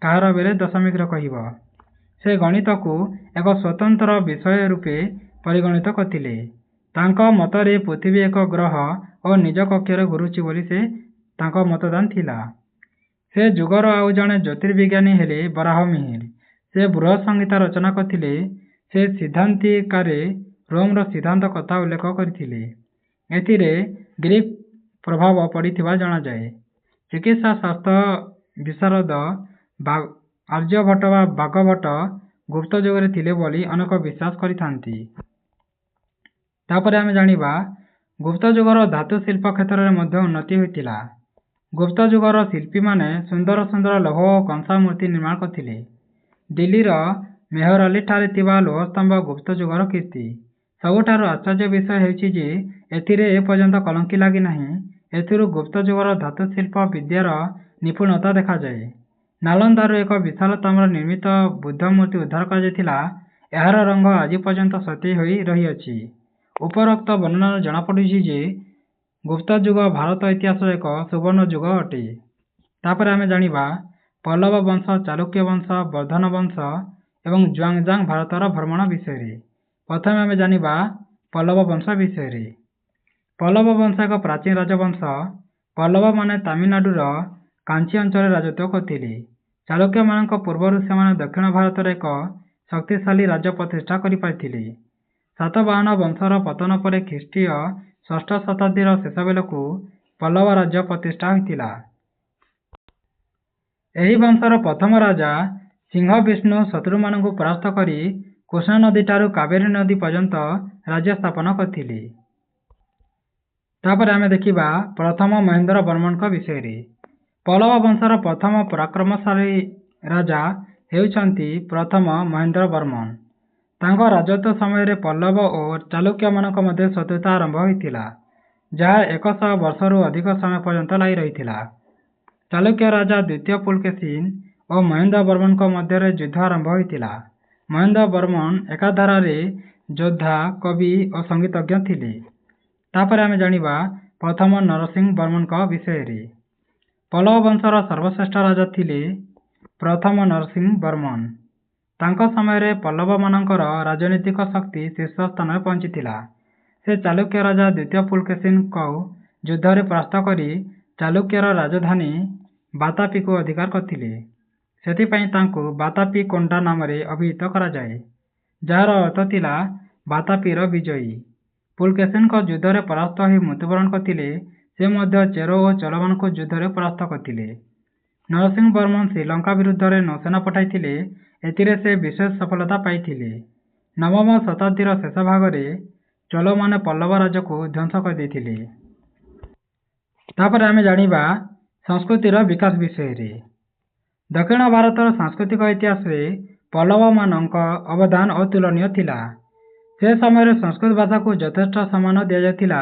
କାହାର ବେଳେ ଦଶମିକର କହିବ। ସେ ଗଣିତକୁ ଏକ ସ୍ୱତନ୍ତ୍ର ବିଷୟ ରୂପେ ପରିଗଣିତ କରିଥିଲେ। ତାଙ୍କ ମତରେ ପୃଥିବୀ ଏକ ଗ୍ରହ ଓ ନିଜ କକ୍ଷରେ ଘୁରୁଛି ବୋଲି ତାଙ୍କ ମତଦାନ ଥିଲା। ସେ ଯୁଗର ଆଉ ଜଣେ ଜ୍ୟୋତିର୍ବିଜ୍ଞାନୀ ହେଲେ ବରାହମିହିର। ସେ ବୃହତ୍ ସଂହିତା ରଚନା କରିଥିଲେ। ସେ ସିଦ୍ଧାନ୍ତିକାରେ ରୋମର ସିଦ୍ଧାନ୍ତ କଥା ଉଲ୍ଲେଖ କରିଥିଲେ। ଏଥିରେ ଗ୍ରୀକ୍ ପ୍ରଭାବ ପଡ଼ିଥିବା ଜଣାଯାଏ। ଚିକିତ୍ସା ଶାସ୍ତ୍ର ବିଶାରଦ ଆର୍ଯ୍ୟଭଟ୍ଟ ବା ବାଗଭଟ୍ଟ ଗୁପ୍ତ ଯୁଗରେ ଥିଲେ ବୋଲି ଅନେକ ବିଶ୍ୱାସ କରିଥାନ୍ତି। ତାପରେ ଆମେ ଜାଣିବା ଗୁପ୍ତ ଯୁଗର ଧାତୁ ଶିଳ୍ପ କ୍ଷେତ୍ରରେ ମଧ୍ୟ ଉନ୍ନତି ହୋଇଥିଲା। ଗୁପ୍ତ ଯୁଗର ଶିଳ୍ପୀମାନେ ସୁନ୍ଦର ସୁନ୍ଦର ଲୌହ ଓ କଂସା ମୂର୍ତ୍ତି ନିର୍ମାଣ କରିଥିଲେ। ଦିଲ୍ଲୀର ମେହରଅଲି ଠାରେ ଥିବା ଲୌହସ୍ତମ୍ଭ ଗୁପ୍ତ ଯୁଗର କୀର୍ତ୍ତି। ସବୁଠାରୁ ଆଶ୍ଚର୍ଯ୍ୟ ବିଷୟ ହେଉଛି ଯେ ଏଥିରେ ଏପର୍ଯ୍ୟନ୍ତ କଲଙ୍କି ଲାଗିନାହିଁ। ଏଥିରୁ ଗୁପ୍ତ ଯୁଗର ଧାତୁ ଶିଳ୍ପ ବିଦ୍ୟାର ନିପୁଣତା ଦେଖାଯାଏ। ନାଲନ୍ଦାରୁ ଏକ ବିଶାଳ ତାମ୍ର ନିର୍ମିତ ବୁଦ୍ଧ ମୂର୍ତ୍ତି ଉଦ୍ଧାର କରାଯାଇଥିଲା। ଏହାର ରଙ୍ଗ ଆଜି ପର୍ଯ୍ୟନ୍ତ ସତେଜ ହୋଇ ରହିଅଛି। ଉପରୋକ୍ତ ବର୍ଣ୍ଣନାରୁ ଜଣାପଡ଼ୁଛି ଯେ ଗୁପ୍ତ ଯୁଗ ଭାରତ ଇତିହାସର ଏକ ସୁବର୍ଣ୍ଣ ଯୁଗ ଅଟେ। ତାପରେ ଆମେ ଜାଣିବା ପଲ୍ଲବ ବଂଶ, ଚାଲୁକ୍ୟ ବଂଶ, ବର୍ଦ୍ଧନ ବଂଶ ଏବଂ ଜୁଆଂଜାଙ୍ଗ ଭାରତର ଭ୍ରମଣ ବିଷୟରେ। ପ୍ରଥମେ ଆମେ ଜାଣିବା ପଲ୍ଲବ ବଂଶ ବିଷୟରେ। ପଲ୍ଲବ ବଂଶ ଏକ ପ୍ରାଚୀନ ରାଜବଂଶ। ପଲ୍ଲବମାନେ ତାମିଲନାଡୁର କାଞ୍ଚି ଅଞ୍ଚଳରେ ରାଜତ୍ୱ କରୁଥିଲେ। ଚାଲୁକ୍ୟମାନଙ୍କ ପୂର୍ବରୁ ସେମାନେ ଦକ୍ଷିଣ ଭାରତରେ ଏକ ଶକ୍ତିଶାଳୀ ରାଜ୍ୟ ପ୍ରତିଷ୍ଠା କରିପାରିଥିଲେ। ସାତବାହନ ବଂଶର ପତନ ପରେ ଖ୍ରୀଷ୍ଟୀୟ ଷଷ୍ଠ ଶତାବ୍ଦୀର ଶେଷ ବେଳକୁ ପଲ୍ଲବ ରାଜ୍ୟ ପ୍ରତିଷ୍ଠା ହୋଇଥିଲା। ଏହି ବଂଶର ପ୍ରଥମ ରାଜା ସିଂହବିଷ୍ଣୁ ଶତ୍ରୁମାନଙ୍କୁ ପରାସ୍ତ କରି କୃଷ୍ଣା ନଦୀଠାରୁ କାବେରୀ ନଦୀ ପର୍ଯ୍ୟନ୍ତ ରାଜ୍ୟ ସ୍ଥାପନ କରିଥିଲେ। ତାପରେ ଆମେ ଦେଖିବା ପ୍ରଥମ ମହେନ୍ଦ୍ର ବର୍ମନଙ୍କ ବିଷୟରେ। ପଲ୍ଲବ ବଂଶର ପ୍ରଥମ ପରାକ୍ରମଶାଳୀ ରାଜା ହେଉଛନ୍ତି ପ୍ରଥମ ମହେନ୍ଦ୍ର ବର୍ମନ। ତାଙ୍କ ରାଜତ୍ୱ ସମୟରେ ପଲ୍ଲବ ଓ ଚାଲୁକ୍ୟମାନଙ୍କ ମଧ୍ୟରେ ଶତ୍ରୁତା ଆରମ୍ଭ ହୋଇଥିଲା, ଯାହା 100 ବର୍ଷରୁ ଅଧିକ ସମୟ ପର୍ଯ୍ୟନ୍ତ ଲାଗି ରହିଥିଲା। ଚାଲୁକ୍ୟ ରାଜା ଦ୍ୱିତୀୟ ପୁଲକେଶିନ ଓ ମହେନ୍ଦ୍ର ବର୍ମନଙ୍କ ମଧ୍ୟରେ ଯୁଦ୍ଧ ଆରମ୍ଭ ହୋଇଥିଲା। ମହେନ୍ଦ୍ର ବର୍ମନ ଏକାଧାରରେ ଯୋଦ୍ଧା, କବି ଓ ସଙ୍ଗୀତଜ୍ଞ ଥିଲେ। ତାପରେ ଆମେ ଜାଣିବା ପ୍ରଥମ ନରସିଂହ ବର୍ମନଙ୍କ ବିଷୟରେ। ପଲ୍ଲବ ବଂଶର ସର୍ବଶ୍ରେଷ୍ଠ ରାଜା ଥିଲେ ପ୍ରଥମ ନରସିଂହ ବର୍ମନ। ତାଙ୍କ ସମୟରେ ପଲ୍ଲବମାନଙ୍କର ରାଜନୈତିକ ଶକ୍ତି ଶୀର୍ଷ ସ୍ଥାନରେ ପହଞ୍ଚିଥିଲା। ସେ ଚାଲୁକ୍ୟ ରାଜା ଦ୍ୱିତୀୟ ପୁଲକେଶିନଙ୍କୁ ଯୁଦ୍ଧରେ ପରାସ୍ତ କରି ଚାଲୁକ୍ୟର ରାଜଧାନୀ ବାତାପିକୁ ଅଧିକାର କରିଥିଲେ। ସେଥିପାଇଁ ତାଙ୍କୁ ବାତାପି କୋଣ୍ଡା ନାମରେ ଅଭିହିତ କରାଯାଏ, ଯାହାର ଅର୍ଥ ଥିଲା ବାତାପିର ବିଜୟୀ। ପୁଲକେଶିନଙ୍କ ଯୁଦ୍ଧରେ ପରାସ୍ତ ହୋଇ ମୃତ୍ୟୁବରଣ କରିଥିଲେ। ସେ ମଧ୍ୟ ଚେର ଓ ଚୋଲମାନଙ୍କୁ ଯୁଦ୍ଧରେ ପରାସ୍ତ କରିଥିଲେ। ନରସିଂହ ବର୍ମନ ଶ୍ରୀଲଙ୍କା ବିରୁଦ୍ଧରେ ନୌସେନା ପଠାଇଥିଲେ। ଏଥିରେ ସେ ବିଶେଷ ସଫଳତା ପାଇଥିଲେ। ନବମ ଶତାବ୍ଦୀର ଶେଷ ଭାଗରେ ଚୋଲମାନେ ପଲ୍ଲବ ରାଜ୍ୟକୁ ଧ୍ୱଂସ କରିଦେଇଥିଲେ। ତାପରେ ଆମେ ଜାଣିବା ସଂସ୍କୃତିର ବିକାଶ ବିଷୟରେ। ଦକ୍ଷିଣ ଭାରତର ସାଂସ୍କୃତିକ ଇତିହାସରେ ପଲ୍ଲବମାନଙ୍କ ଅବଦାନ ଅତୁଳନୀୟ ଥିଲା। ସେ ସମୟରେ ସଂସ୍କୃତ ଭାଷାକୁ ଯଥେଷ୍ଟ ସମ୍ମାନ ଦିଆଯାଉଥିଲା।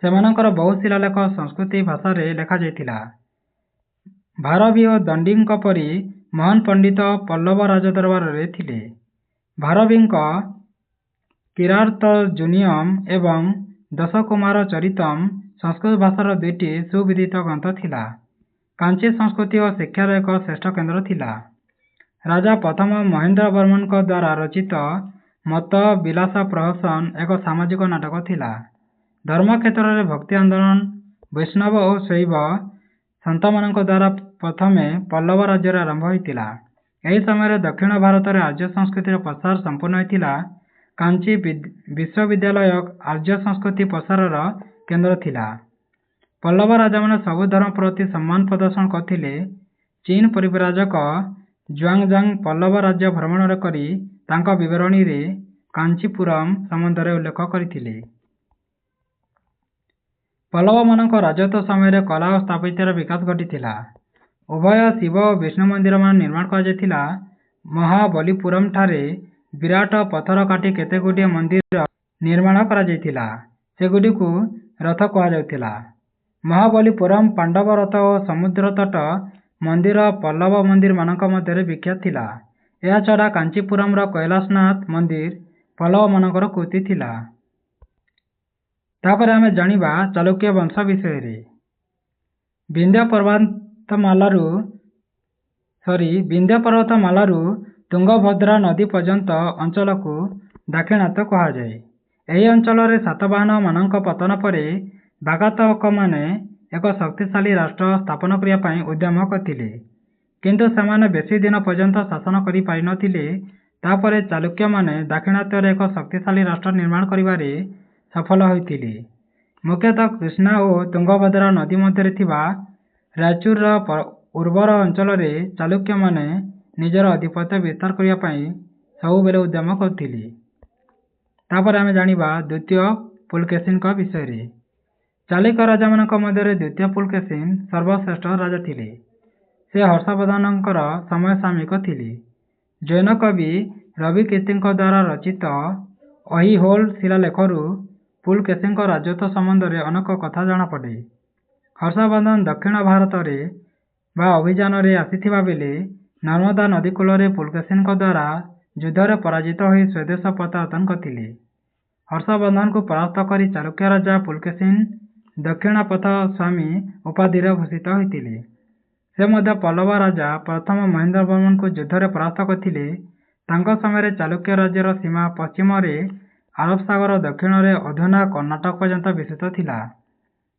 ସେମାନଙ୍କର ବହୁ ଶିଳାଲେଖ ସଂସ୍କୃତ ଭାଷାରେ ଲେଖାଯାଇଥିଲା। ଭାରବୀ ଓ ଦଣ୍ଡିଙ୍କ ପରି ମହାନ ପଣ୍ଡିତ ପଲ୍ଲବ ରାଜଦରବାରରେ ଥିଲେ। ଭାରବୀଙ୍କ କିରାତର୍ଜୁନୀୟମ୍ ଏବଂ ଦଶକୁମାର ଚରିତମ୍ ସଂସ୍କୃତ ଭାଷାର ଦୁଇଟି ସୁବିଦିତ ଗ୍ରନ୍ଥ ଥିଲା। କାଞ୍ଚି ସଂସ୍କୃତି ଓ ଶିକ୍ଷାର ଏକ ଶ୍ରେଷ୍ଠ କେନ୍ଦ୍ର ଥିଲା। ରାଜା ପ୍ରଥମ ମହେନ୍ଦ୍ର ବର୍ମନଙ୍କ ଦ୍ୱାରା ରଚିତ ମତ ବିଳାସ ପ୍ରହସନ ଏକ ସାମାଜିକ ନାଟକ ଥିଲା। ଧର୍ମ କ୍ଷେତ୍ରରେ ଭକ୍ତି ଆନ୍ଦୋଳନ ବୈଷ୍ଣବ ଓ ଶୈବ ସନ୍ଥମାନଙ୍କ ଦ୍ୱାରା ପ୍ରଥମେ ପଲ୍ଲବ ରାଜ୍ୟରେ ଆରମ୍ଭ ହୋଇଥିଲା। ଏହି ସମୟରେ ଦକ୍ଷିଣ ଭାରତରେ ଆର୍ଯ୍ୟ ସଂସ୍କୃତିର ପ୍ରସାର ସମ୍ପୂର୍ଣ୍ଣ ହୋଇଥିଲା। କାଞ୍ଚି ବିଶ୍ୱବିଦ୍ୟାଳୟ ଆର୍ଯ୍ୟ ସଂସ୍କୃତି ପ୍ରସାରର କେନ୍ଦ୍ର ଥିଲା। ପଲ୍ଲବ ରାଜାମାନେ ସବୁ ଧର୍ମ ପ୍ରତି ସମ୍ମାନ ପ୍ରଦର୍ଶନ କରିଥିଲେ। ଚୀନ ପରିବ୍ରାଜକ ଜୁଆଂଜାଙ୍ଗ ପଲ୍ଲବ ରାଜ୍ୟ ଭ୍ରମଣ କରି ତାଙ୍କ ବିବରଣୀରେ କାଞ୍ଚିପୁରମ୍ ସମ୍ବନ୍ଧରେ ଉଲ୍ଲେଖ କରିଥିଲେ। ପଲ୍ଲବମାନଙ୍କ ରାଜତ୍ୱ ସମୟରେ କଲା ଓ ସ୍ଥାପତ୍ୟର ବିକାଶ ଘଟିଥିଲା। ଉଭୟ ଶିବ ଓ ବିଷ୍ଣୁ ମନ୍ଦିରମାନ ନିର୍ମାଣ କରାଯାଇଥିଲା। ମହାବଲୀପୁରମଠାରେ ବିରାଟ ପଥର କାଟି କେତେଗୁଡ଼ିଏ ମନ୍ଦିର ନିର୍ମାଣ କରାଯାଇଥିଲା। ସେଗୁଡ଼ିକୁ ରଥ କୁହାଯାଉଥିଲା। ମହାବଲୀପୁରମ ପାଣ୍ଡବ ରଥ ଓ ସମୁଦ୍ର ତଟ ମନ୍ଦିର ପଲ୍ଲବ ମନ୍ଦିରମାନଙ୍କ ମଧ୍ୟରେ ବିଖ୍ୟାତ ଥିଲା। ଏହାଛଡ଼ା କାଞ୍ଚିପୁରମର କୈଳାସନାଥ ମନ୍ଦିର ପଲ୍ଲବମାନଙ୍କର କୀର୍ତ୍ତି ଥିଲା। ତାପରେ ଆମେ ଜାଣିବା ଚାଲୁକ୍ୟ ବଂଶ ବିଷୟରେ। ବିନ୍ଧ୍ୟ ପର୍ବତମାଳାରୁ ତୁଙ୍ଗଭଦ୍ରା ନଦୀ ପର୍ଯ୍ୟନ୍ତ ଅଞ୍ଚଳକୁ ଦାକ୍ଷିଣାତ୍ୟ କୁହାଯାଏ। ଏହି ଅଞ୍ଚଳରେ ସାତବାହନମାନଙ୍କ ପତନ ପରେ ବାଗାତକମାନେ ଏକ ଶକ୍ତିଶାଳୀ ରାଷ୍ଟ୍ର ସ୍ଥାପନ କରିବା ପାଇଁ ଉଦ୍ୟମ କରିଥିଲେ, କିନ୍ତୁ ସେମାନେ ବେଶୀ ଦିନ ପର୍ଯ୍ୟନ୍ତ ଶାସନ କରିପାରିନଥିଲେ। ତାପରେ ଚାଲୁକ୍ୟମାନେ ଦାକ୍ଷିଣାତ୍ୟରେ ଏକ ଶକ୍ତିଶାଳୀ ରାଷ୍ଟ୍ର ନିର୍ମାଣ କରିବାରେ ସଫଳ ହୋଇଥିଲେ। ମୁଖ୍ୟତଃ କୃଷ୍ଣା ଓ ତୁଙ୍ଗଭଦ୍ରା ନଦୀ ମଧ୍ୟରେ ଥିବା ରାୟଚୁରର ଉର୍ବର ଅଞ୍ଚଳରେ ଚାଲୁକ୍ୟମାନେ ନିଜର ଆଧିପତ୍ୟ ବିସ୍ତାର କରିବା ପାଇଁ ସବୁବେଳେ ଉଦ୍ୟମ କରୁଥିଲେ। ତାପରେ ଆମେ ଜାଣିବା ଦ୍ୱିତୀୟ ପୁଲକେଶିନଙ୍କ ବିଷୟରେ। ଚାଲୁକ୍ୟ ରାଜାମାନଙ୍କ ମଧ୍ୟରେ ଦ୍ୱିତୀୟ ପୁଲକେଶିନ ସର୍ବଶ୍ରେଷ୍ଠ ରାଜା ଥିଲେ। ସେ ହର୍ଷବର୍ଦ୍ଧନଙ୍କର ସମସାମୟିକ ଥିଲେ। ଜୈନ କବି ରବି କୀର୍ତ୍ତିଙ୍କ ଦ୍ୱାରା ରଚିତ ଅହିହୋଲ ଶିଳାଲେଖରୁ ପୁଲକେଶୀଙ୍କ ରାଜତ୍ୱ ସମ୍ବନ୍ଧରେ ଅନେକ କଥା ଜଣାପଡ଼େ। ହର୍ଷବର୍ଦ୍ଧନ ଦକ୍ଷିଣ ଭାରତରେ ଅଭିଯାନରେ ଆସିଥିବା ବେଳେ ନର୍ମଦା ନଦୀ କୂଳରେ ପୁଲକେଶୀଙ୍କ ଦ୍ୱାରା ଯୁଦ୍ଧରେ ପରାଜିତ ହୋଇ ସ୍ୱଦେଶ ପ୍ରତ୍ୟାବର୍ତ୍ତନ କରିଥିଲେ। ହର୍ଷବର୍ଦ୍ଧନଙ୍କୁ ପରାସ୍ତ କରି ଚାଲୁକ୍ୟ ରାଜା ପୁଲକେଶୀନ ଦକ୍ଷିଣପଥ ସ୍ୱାମୀ ଉପାଧିରେ ଭୂଷିତ ହୋଇଥିଲେ। ସେ ମଧ୍ୟ ପଲ୍ଲବ ରାଜା ପ୍ରଥମ ମହେନ୍ଦ୍ରବର୍ମନଙ୍କୁ ଯୁଦ୍ଧରେ ପରାସ୍ତ କରିଥିଲେ। ତାଙ୍କ ସମୟରେ ଚାଲୁକ୍ୟ ରାଜ୍ୟର ସୀମା ପଶ୍ଚିମରେ ଆରବ ସାଗର ଦକ୍ଷିଣରେ ଅଧୁନା କର୍ଣ୍ଣାଟକ ପର୍ଯ୍ୟନ୍ତ ବିସ୍ତୃତ ଥିଲା।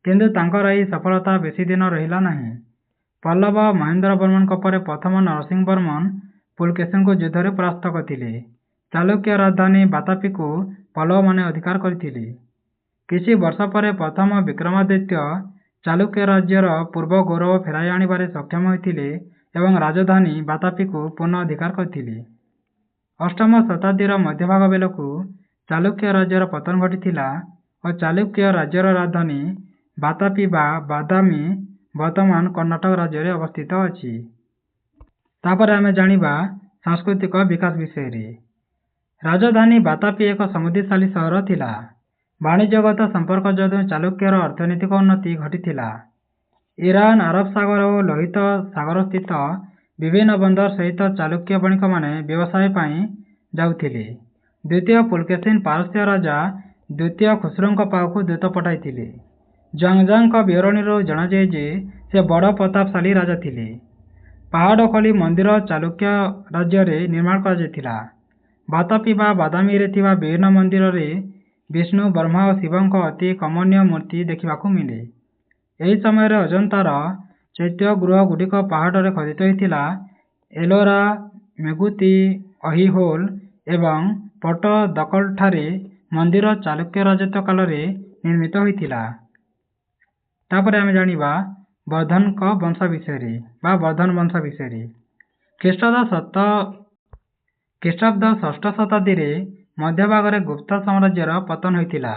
କିନ୍ତୁ ତାଙ୍କର ଏହି ସଫଳତା ବେଶୀ ଦିନ ରହିଲା ନାହିଁ। ପଲ୍ଲବ ମହେନ୍ଦ୍ରବର୍ମନଙ୍କ ପରେ ପ୍ରଥମ ନରସିଂହବର୍ମନ ପୁଲକେଶୀଙ୍କୁ ଯୁଦ୍ଧରେ ପରାସ୍ତ କରିଥିଲେ। ଚାଲୁକ୍ୟ ରାଜଧାନୀ ବାତାପିକୁ ପଲ୍ଲବମାନେ ଅଧିକାର କରିଥିଲେ। କିଛି ବର୍ଷ ପରେ ପ୍ରଥମ ବିକ୍ରମାଦିତ୍ୟ ଚାଲୁକ୍ୟ ରାଜ୍ୟର ପୂର୍ବ ଗୌରବ ଫେରାଇ ଆଣିବାରେ ସକ୍ଷମ ହୋଇଥିଲେ ଏବଂ ରାଜଧାନୀ ବାତାପିକୁ ପୁନଃ ଅଧିକାର କରିଥିଲେ। ଅଷ୍ଟମ ଶତାବ୍ଦୀର ମଧ୍ୟଭାଗ ବେଳକୁ ଚାଲୁକ୍ୟ ରାଜ୍ୟର ପତନ ଘଟିଥିଲା ଓ ଚାଲୁକ୍ୟ ରାଜ୍ୟର ରାଜଧାନୀ ବାତାପି ବା ବାଦାମୀ ବର୍ତ୍ତମାନ କର୍ଣ୍ଣାଟକ ରାଜ୍ୟରେ ଅବସ୍ଥିତ ଅଛି। ତାପରେ ଆମେ ଜାଣିବା ସାଂସ୍କୃତିକ ବିକାଶ ବିଷୟରେ। ରାଜଧାନୀ ବାତାପି ଏକ ସମୃଦ୍ଧିଶାଳୀ ସହର ଥିଲା। ବାଣିଜ୍ୟଗତ ସମ୍ପର୍କ ଯୋଗୁଁ ଚାଲୁକ୍ୟର ଅର୍ଥନୈତିକ ଉନ୍ନତି ଘଟିଥିଲା। ଇରାନ, ଆରବ ସାଗର ଓ ଲୋହିତ ସାଗରସ୍ଥିତ ବିଭିନ୍ନ ବନ୍ଦର ସହିତ ଚାଲୁକ୍ୟ ବଣିକମାନେ ବ୍ୟବସାୟ ପାଇଁ ଯାଉଥିଲେ। ଦ୍ୱିତୀୟ ପୁଲକେଶୀନ ପାରସ୍ୟ ରାଜା ଦ୍ୱିତୀୟ ଖୁସ୍ରୋଙ୍କ ପାଖକୁ ଦୂତ ପଠାଇଥିଲେ। ଜ୍ୱାଙ୍ଗ୍ଜାଙ୍କ ବିବରଣୀରୁ ଜଣାଯାଏ ଯେ ସେ ବଡ଼ ପ୍ରତାପଶାଳୀ ରାଜା ଥିଲେ। ପାହାଡ଼ ଖୋଲି ମନ୍ଦିର ଚାଲୁକ୍ୟ ରାଜ୍ୟରେ ନିର୍ମାଣ କରାଯାଇଥିଲା। ବାତାପି ବା ବାଦାମୀରେ ଥିବା ବିଭିନ୍ନ ମନ୍ଦିରରେ ବିଷ୍ଣୁ, ବ୍ରହ୍ମା ଓ ଶିବଙ୍କ ଅତି କମନୀୟ ମୂର୍ତ୍ତି ଦେଖିବାକୁ ମିଳେ। ଏହି ସମୟରେ ଅଜନ୍ତାର ଚୈତ୍ୟଗୃହଗୁଡ଼ିକ ପାହାଡ଼ରେ ଖୋଦିତ ହୋଇଥିଲା। ଏଲୋରା, ମେଗୁତି, ଅହିହୋଲ ଏବଂ ପଟ୍ଟଦକଲଠାରେ ମନ୍ଦିର ଚାଲୁକ୍ୟ ରାଜତ୍ୱ କାଳରେ ନିର୍ମିତ ହୋଇଥିଲା। ତାପରେ ଆମେ ଜାଣିବା ବର୍ଦ୍ଧନଙ୍କ ବଂଶ ବିଷୟରେ ବା ବର୍ଦ୍ଧନ ବଂଶ ବିଷୟରେ। ଖ୍ରୀଷ୍ଟାବ୍ଦ ଷଷ୍ଠ ଶତାବ୍ଦୀରେ ମଧ୍ୟଭାଗରେ ଗୁପ୍ତ ସାମ୍ରାଜ୍ୟର ପତନ ହୋଇଥିଲା।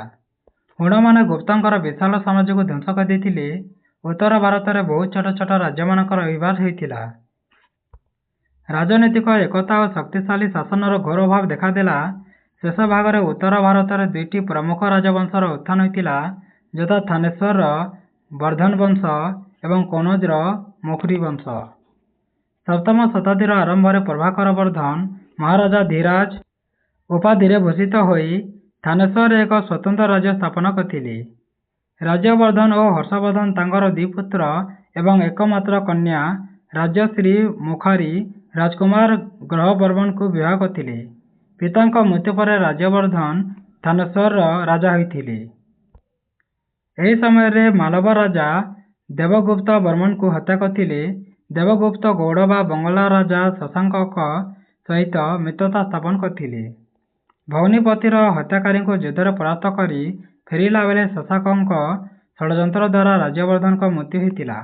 ହୁଣମାନେ ଗୁପ୍ତଙ୍କର ବିଶାଳ ସାମ୍ରାଜ୍ୟକୁ ଧ୍ୱଂସ କରିଦେଇଥିଲେ। ଉତ୍ତର ଭାରତରେ ବହୁ ଛୋଟ ଛୋଟ ରାଜ୍ୟମାନଙ୍କର ଆବିର୍ଭାବ ହୋଇଥିଲା। ରାଜନୈତିକ ଏକତା ଓ ଶକ୍ତିଶାଳୀ ଶାସନର ଘୋର ଅଭାବ ଦେଖାଦେଲା। ଶେଷ ଭାଗରେ ଉତ୍ତର ଭାରତରେ ଦୁଇଟି ପ୍ରମୁଖ ରାଜବଂଶର ଉତ୍ଥାନ ହୋଇଥିଲା, ଯଥା ଥାନେଶ୍ୱରର ବର୍ଦ୍ଧନ ବଂଶ ଏବଂ କନୌଜର ମୁଖ୍ରୀ ବଂଶ। ସପ୍ତମ ଶତାବ୍ଦୀର ଆରମ୍ଭରେ ପ୍ରଭାକର ବର୍ଦ୍ଧନ ମହାରାଜା ଧୀରାଜ ଉପାଧିରେ ଭୂଷିତ ହୋଇ ଥାନେଶ୍ୱରରେ ଏକ ସ୍ୱତନ୍ତ୍ର ରାଜ୍ୟ ସ୍ଥାପନ କରିଥିଲେ। ରାଜ୍ୟବର୍ଦ୍ଧନ ଓ ହର୍ଷବର୍ଦ୍ଧନ ତାଙ୍କର ଦୁଇ ପୁତ୍ର ଏବଂ ଏକମାତ୍ର କନ୍ୟା ରାଜଶ୍ରୀ ମୁଖାରୀ ରାଜକୁମାର ଗ୍ରହବର୍ମନଙ୍କୁ ବିବାହ କରିଥିଲେ। ପିତାଙ୍କ ମୃତ୍ୟୁ ପରେ ରାଜ୍ୟବର୍ଦ୍ଧନ ଥାନେଶ୍ୱରର ରାଜା ହୋଇଥିଲେ। ଏହି ସମୟରେ ମାଲବ ରାଜା ଦେବଗୁପ୍ତ ବର୍ମନଙ୍କୁ ହତ୍ୟା କରିଥିଲେ। ଦେବଗୁପ୍ତ ଗୌଡ଼ ବା ବଙ୍ଗଳା ରାଜା ଶଶାଙ୍କଙ୍କ ସହିତ ମିତ୍ରତା ସ୍ଥାପନ କରିଥିଲେ। ଭଗ୍ନିପତିର ହତ୍ୟାକାରୀଙ୍କୁ ଯୁଦ୍ଧରେ ପରାସ୍ତ କରି ଫେରିଲା ବେଳେ ଶଶାଙ୍କଙ୍କ ଷଡ଼ଯନ୍ତ୍ର ଦ୍ୱାରା ରାଜ୍ୟବର୍ଦ୍ଧନଙ୍କ ମୃତ୍ୟୁ ହୋଇଥିଲା।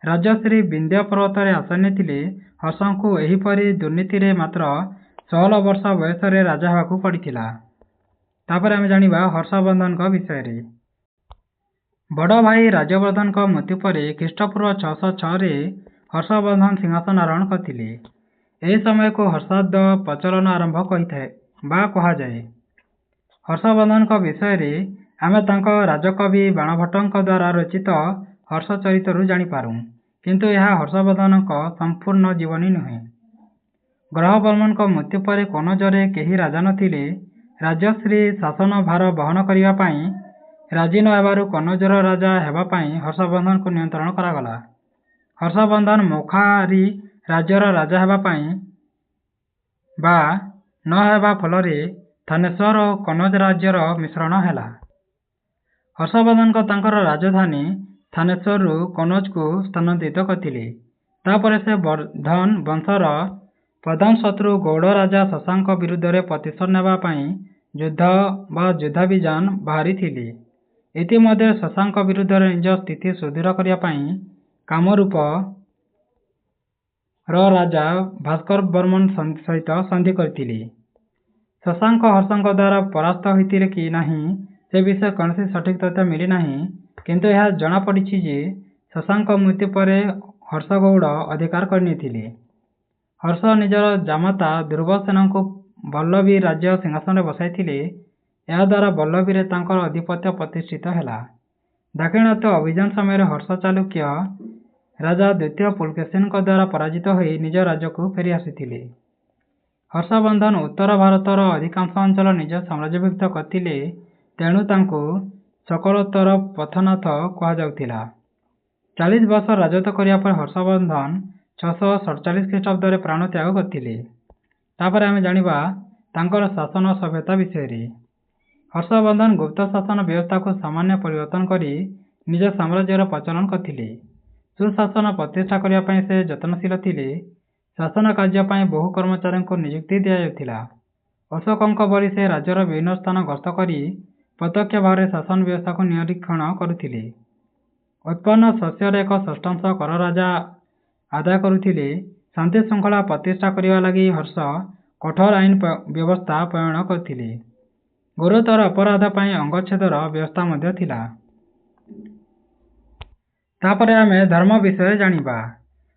ରାଜଶ୍ରୀ ବିନ୍ଧ୍ୟ ପର୍ବତରେ ଆଶ୍ରୟ ନେଇଥିଲେ। ହର୍ଷଙ୍କୁ ଏହିପରି ଦୁର୍ନୀତିରେ ମାତ୍ର 16 ବର୍ଷ ବୟସରେ ରାଜା ହେବାକୁ ପଡ଼ିଥିଲା। ତାପରେ ଆମେ ଜାଣିବା ହର୍ଷବର୍ଦ୍ଧନଙ୍କ ବିଷୟରେ। ବଡ଼ ଭାଇ ରାଜ୍ୟବର୍ଦ୍ଧନଙ୍କ ମୃତ୍ୟୁ ପରେ ଖ୍ରୀଷ୍ଟପୂର୍ବ 606ରେ ହର୍ଷବର୍ଦ୍ଧନ ସିଂହାସନ ଆରୋହଣ କରିଥିଲେ। ଏହି ସମୟକୁ ହର୍ଷାବ୍ଦ ପ୍ରଚଳନ ଆରମ୍ଭ କରିଥାଏ ବା କୁହାଯାଏ। ହର୍ଷବର୍ଦ୍ଧନଙ୍କ ବିଷୟରେ ଆମେ ତାଙ୍କ ରାଜକବି ବାଣଭଟ୍ଟଙ୍କ ଦ୍ୱାରା ରଚିତ ହର୍ଷଚରିତରୁ ଜାଣିପାରୁ, କିନ୍ତୁ ଏହା ହର୍ଷବର୍ଦ୍ଧନଙ୍କ ସମ୍ପୂର୍ଣ୍ଣ ଜୀବନୀ ନୁହେଁ। ଗ୍ରହବର୍ମନଙ୍କ ମୃତ୍ୟୁ ପରେ କନୌଜରେ କେହି ରାଜା ନଥିଲେ। ରାଜଶ୍ରୀ ଶାସନ ଭାର ବହନ କରିବା ପାଇଁ ରାଜି ନ ହେବାରୁ କନୌଜର ରାଜା ହେବା ପାଇଁ ହର୍ଷବର୍ଦ୍ଧନଙ୍କୁ ନିମନ୍ତ୍ରଣ କରାଗଲା। ହର୍ଷବର୍ଦ୍ଧନ ମୁଖାରୀ ରାଜ୍ୟର ରାଜା ହେବା ପାଇଁ ବା ନ ହେବା ଫଳରେ ଥାନେଶ୍ୱର ଓ କନୌଜ ରାଜ୍ୟର ମିଶ୍ରଣ ହେଲା। ହର୍ଷବର୍ଦ୍ଧନ ତାଙ୍କର ରାଜଧାନୀ ଥାନେଶ୍ୱରରୁ କନୌଜକୁ ସ୍ଥାନାନ୍ତରିତ କରିଥିଲେ। ତାପରେ ସେ ବର୍ଦ୍ଧନ ବଂଶର ପ୍ରଧାନ ଶତ୍ରୁ ଗୌଡ଼ ରାଜା ଶଶାଙ୍କ ବିରୁଦ୍ଧରେ ପ୍ରତିଶୋଧ ନେବା ପାଇଁ ଯୁଦ୍ଧାଭିଯାନ ବାହାରିଥିଲେ। ଇତିମଧ୍ୟରେ ଶଶାଙ୍କ ବିରୁଦ୍ଧରେ ନିଜ ସ୍ଥିତି ସୁଦୃଢ଼ କରିବା ପାଇଁ କାମରୂପ ର ରାଜା ଭାସ୍କରବର୍ମନ ସହିତ ସନ୍ଧି କରିଥିଲେ। ଶଶାଙ୍କ ହର୍ଷଙ୍କ ଦ୍ୱାରା ପରାସ୍ତ ହୋଇଥିଲେ କି ନାହିଁ ସେ ବିଷୟରେ କୌଣସି ସଠିକ ତଥ୍ୟ ମିଳିନାହିଁ, କିନ୍ତୁ ଏହା ଜଣାପଡ଼ିଛି ଯେ ଶଶାଙ୍କ ମୃତ୍ୟୁ ପରେ ହର୍ଷଗୌଡ଼ ଅଧିକାର କରିନେଇଥିଲେ। ହର୍ଷ ନିଜର ଜାମାତା ଧ୍ରୁବସେନଙ୍କୁ ବଲ୍ଲଭୀ ରାଜ୍ୟ ସିଂହାସନରେ ବସାଇଥିଲେ। ଏହାଦ୍ୱାରା ବଲ୍ଲଭୀରେ ତାଙ୍କର ଆଧିପତ୍ୟ ପ୍ରତିଷ୍ଠିତ ହେଲା। ଦାକ୍ଷିଣାତ୍ୟ ଅଭିଯାନ ସମୟରେ ହର୍ଷ ଚାଲୁକ୍ୟ ରାଜା ଦ୍ୱିତୀୟ ପୁଲକେଶୀନଙ୍କ ଦ୍ୱାରା ପରାଜିତ ହୋଇ ନିଜ ରାଜ୍ୟକୁ ଫେରି ଆସିଥିଲେ। ହର୍ଷବର୍ଦ୍ଧନ ଉତ୍ତର ଭାରତର ଅଧିକାଂଶ ଅଞ୍ଚଳ ନିଜ ସାମ୍ରାଜ୍ୟଭୁକ୍ତ କରିଥିଲେ, ତେଣୁ ତାଙ୍କୁ ସକଳୋତ୍ତର ପଥନାଥ କୁହାଯାଉଥିଲା। 40 ବର୍ଷ ରାଜତ୍ୱ କରିବା ପରେ ହର୍ଷବର୍ଦ୍ଧନ 647 ଖ୍ରୀଷ୍ଟାବ୍ଦରେ ପ୍ରାଣ ତ୍ୟାଗ କରିଥିଲେ। ତାପରେ ଆମେ ଜାଣିବା ତାଙ୍କର ଶାସନ ସଭ୍ୟତା ବିଷୟରେ। ହର୍ଷବର୍ଦ୍ଧନ ଗୁପ୍ତ ଶାସନ ବ୍ୟବସ୍ଥାକୁ ସାମାନ୍ୟ ପରିବର୍ତ୍ତନ କରି ନିଜ ସାମ୍ରାଜ୍ୟର ପ୍ରଚଳନ କରିଥିଲେ। ସୁଶାସନ ପ୍ରତିଷ୍ଠା କରିବା ପାଇଁ ସେ ଯତ୍ନଶୀଳ ଥିଲେ। ଶାସନ କାର୍ଯ୍ୟ ପାଇଁ ବହୁ କର୍ମଚାରୀଙ୍କୁ ନିଯୁକ୍ତି ଦିଆଯାଉଥିଲା। ଅଶୋକଙ୍କ ଭଳି ସେ ରାଜ୍ୟର ବିଭିନ୍ନ ସ୍ଥାନ ଗସ୍ତ କରି ପ୍ରତ୍ୟକ୍ଷ ଭାବରେ ଶାସନ ବ୍ୟବସ୍ଥାକୁ ନିରୀକ୍ଷଣ କରୁଥିଲେ। ଉତ୍ପନ୍ନ ଶସ୍ୟର ଏକ ଷଷ୍ଠାଂଶ କର ରାଜା ଆଦାୟ କରୁଥିଲେ। ଶାନ୍ତି ଶୃଙ୍ଖଳା ପ୍ରତିଷ୍ଠା କରିବା ଲାଗି ହର୍ଷ କଠୋର ଆଇନ ବ୍ୟବସ୍ଥା ପ୍ରଣୟନ କରିଥିଲେ। ଗୁରୁତର ଅପରାଧ ପାଇଁ ଅଙ୍ଗଚ୍ଛେଦର ବ୍ୟବସ୍ଥା ମଧ୍ୟ ଥିଲା। ତାପରେ ଆମେ ଧର୍ମ ବିଷୟରେ ଜାଣିବା।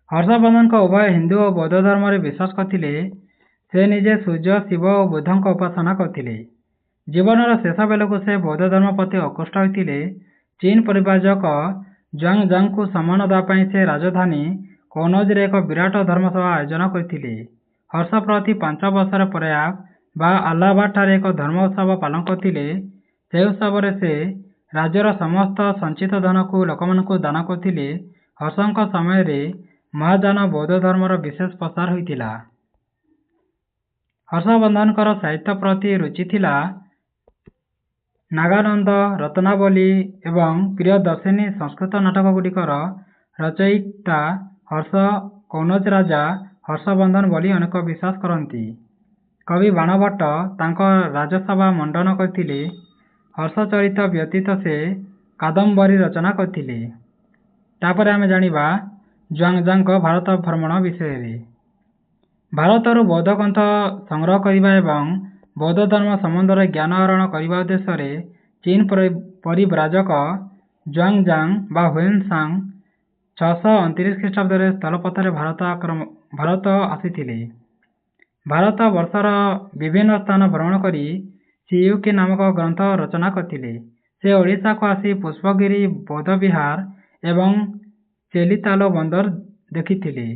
ହର୍ଷବର୍ଦ୍ଧନଙ୍କ ଉଭୟ ହିନ୍ଦୁ ଓ ବୌଦ୍ଧ ଧର୍ମରେ ବିଶ୍ୱାସ କରିଥିଲେ। ସେ ନିଜେ ସୂର୍ଯ୍ୟ, ଶିବ ଓ ବୁଦ୍ଧଙ୍କ ଉପାସନା କରିଥିଲେ। ଜୀବନର ଶେଷ ବେଳକୁ ସେ ବୌଦ୍ଧ ଧର୍ମ ପ୍ରତି ଆକୃଷ୍ଟ ହୋଇଥିଲେ। ଚୀନ ପରିବ୍ରାଜକ ଜୁଆଂଜାଂଙ୍କୁ ସମ୍ମାନ ଦେବା ପାଇଁ ସେ ରାଜଧାନୀ କନୌଜରେ ଏକ ବିରାଟ ଧର୍ମସଭା ଆୟୋଜନ କରିଥିଲେ। ହର୍ଷ ପ୍ରତି 5 ବର୍ଷରେ ପ୍ରୟାଗ ବା ଆହ୍ଲାବାଦଠାରେ ଏକ ଧର୍ମ ଉତ୍ସବ ପାଳନ କରିଥିଲେ। ସେହି ଉତ୍ସବରେ ସେ ରାଜ୍ୟର ସମସ୍ତ ସଞ୍ଚିତ ଧନକୁ ଲୋକମାନଙ୍କୁ ଦାନ କରିଥିଲେ। ହର୍ଷଙ୍କ ସମୟରେ ମହାଯାନ ବୌଦ୍ଧ ଧର୍ମର ବିଶେଷ ପ୍ରସାର ହୋଇଥିଲା। ହର୍ଷବର୍ଦ୍ଧନଙ୍କର ସାହିତ୍ୟ ପ୍ରତି ରୁଚି ଥିଲା। ନାଗାନନ୍ଦ, ରତ୍ନାବଳୀ ଏବଂ ପ୍ରିୟଦର୍ଶିନୀ ସଂସ୍କୃତ ନାଟକଗୁଡ଼ିକର ରଚୟିତା ହର୍ଷ କନୌଜ ରାଜା ହର୍ଷବର୍ଦ୍ଧନ ବୋଲି ଅନେକ ବିଶ୍ୱାସ କରନ୍ତି। କବି ବାଣଭଟ୍ଟ ତାଙ୍କ ରାଜସଭା ମଣ୍ଡନ କରିଥିଲେ। ହର୍ଷଚରିତ ବ୍ୟତୀତ ସେ କାଦମ୍ବରୀ ରଚନା କରିଥିଲେ। ତାପରେ ଆମେ ଜାଣିବା ଜୁଆଂଜାଂଙ୍କ ଭାରତ ଭ୍ରମଣ ବିଷୟରେ। ଭାରତରୁ ବୌଦ୍ଧ ଗ୍ରନ୍ଥ ସଂଗ୍ରହ କରିବା ଏବଂ ବୌଦ୍ଧ ଧର୍ମ ସମ୍ବନ୍ଧରେ ଜ୍ଞାନ ଆହରଣ କରିବା ଉଦ୍ଦେଶ୍ୟରେ ଚୀନ ପରିବ୍ରାଜକ ଜୁଆଂଜାଂ ବା ହୁଏନ୍-ସାଂ 629 ଖ୍ରୀଷ୍ଟାବ୍ଦରେ ସ୍ଥଳପଥରେ ଭାରତ ଆସିଥିଲେ। ଭାରତ ବର୍ଷର ବିଭିନ୍ନ ସ୍ଥାନ ଭ୍ରମଣ କରି ସିୟୁକି ନାମକ ଗ୍ରନ୍ଥ ରଚନା କରିଥିଲେ। ସେ ଓଡ଼ିଶାକୁ ଆସି ପୁଷ୍ପଗିରି ବୌଦ୍ଧବିହାର ଏବଂ ଚେଲିତାଲ ବନ୍ଦର ଦେଖିଥିଲେ।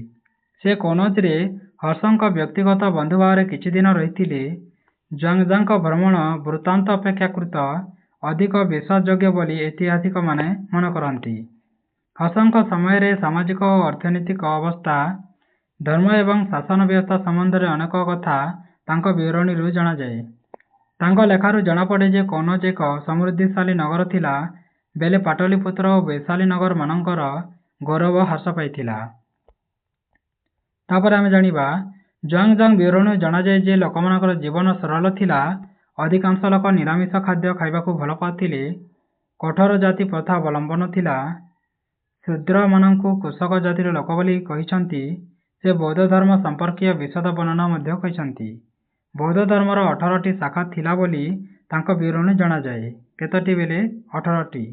ସେ କନୌଜରେ ହର୍ଷଙ୍କ ବ୍ୟକ୍ତିଗତ ବନ୍ଧୁ ଭାବରେ କିଛି ଦିନ ରହିଥିଲେ। ଜୁଆଂଜାଂଙ୍କ ଭ୍ରମଣ ବୃତ୍ତାନ୍ତ ଅପେକ୍ଷାକୃତ ଅଧିକ ବିଶ୍ୱାସଯୋଗ୍ୟ ବୋଲି ଐତିହାସିକମାନେ ମନେ କରନ୍ତି। ହର୍ଷଙ୍କ ସମୟରେ ସାମାଜିକ ଓ ଅର୍ଥନୈତିକ ଅବସ୍ଥା, ଧର୍ମ ଏବଂ ଶାସନ ବ୍ୟବସ୍ଥା ସମ୍ବନ୍ଧରେ ଅନେକ କଥା ତାଙ୍କ ବିବରଣୀରୁ ଜଣାଯାଏ। ତାଙ୍କ ଲେଖାରୁ ଜଣାପଡ଼େ ଯେ କନୌଜ ଏକ ସମୃଦ୍ଧିଶାଳୀ ନଗର ଥିଲା, ବେଳେ ପାଟଳୀପୁତ୍ର ଓ ବୈଶାଳୀ ନଗର ମାନଙ୍କର ଗୌରବ ହ୍ରାସ ପାଇଥିଲା। ତାପରେ ଆମେ ଜାଣିବା ଜୁଆଂଜାଂ ବିବରଣୀରୁ ଜଣାଯାଏ ଯେ ଲୋକମାନଙ୍କର ଜୀବନ ସରଳ ଥିଲା। ଅଧିକାଂଶ ଲୋକ ନିରାମିଷ ଖାଦ୍ୟ ଖାଇବାକୁ ଭଲ ପାଉଥିଲେ। କଠୋର ଜାତି ପ୍ରଥା ଅବଲମ୍ବନ ଥିଲା। ଶୂଦ୍ରମାନଙ୍କୁ କୃଷକ ଜାତିର ଲୋକ ବୋଲି କହିଛନ୍ତି। ସେ ବୌଦ୍ଧ ଧର୍ମ ସମ୍ପର୍କୀୟ ବିଶଦ ବର୍ଣ୍ଣନା ମଧ୍ୟ କରିଛନ୍ତି। ବୌଦ୍ଧ ଧର୍ମର 18ଟି ଶାଖା ଥିଲା ବୋଲି ତାଙ୍କ ବିବରଣୀରୁ ଜଣାଯାଏ। କେତୋଟି ବେଳେ 18ଟି।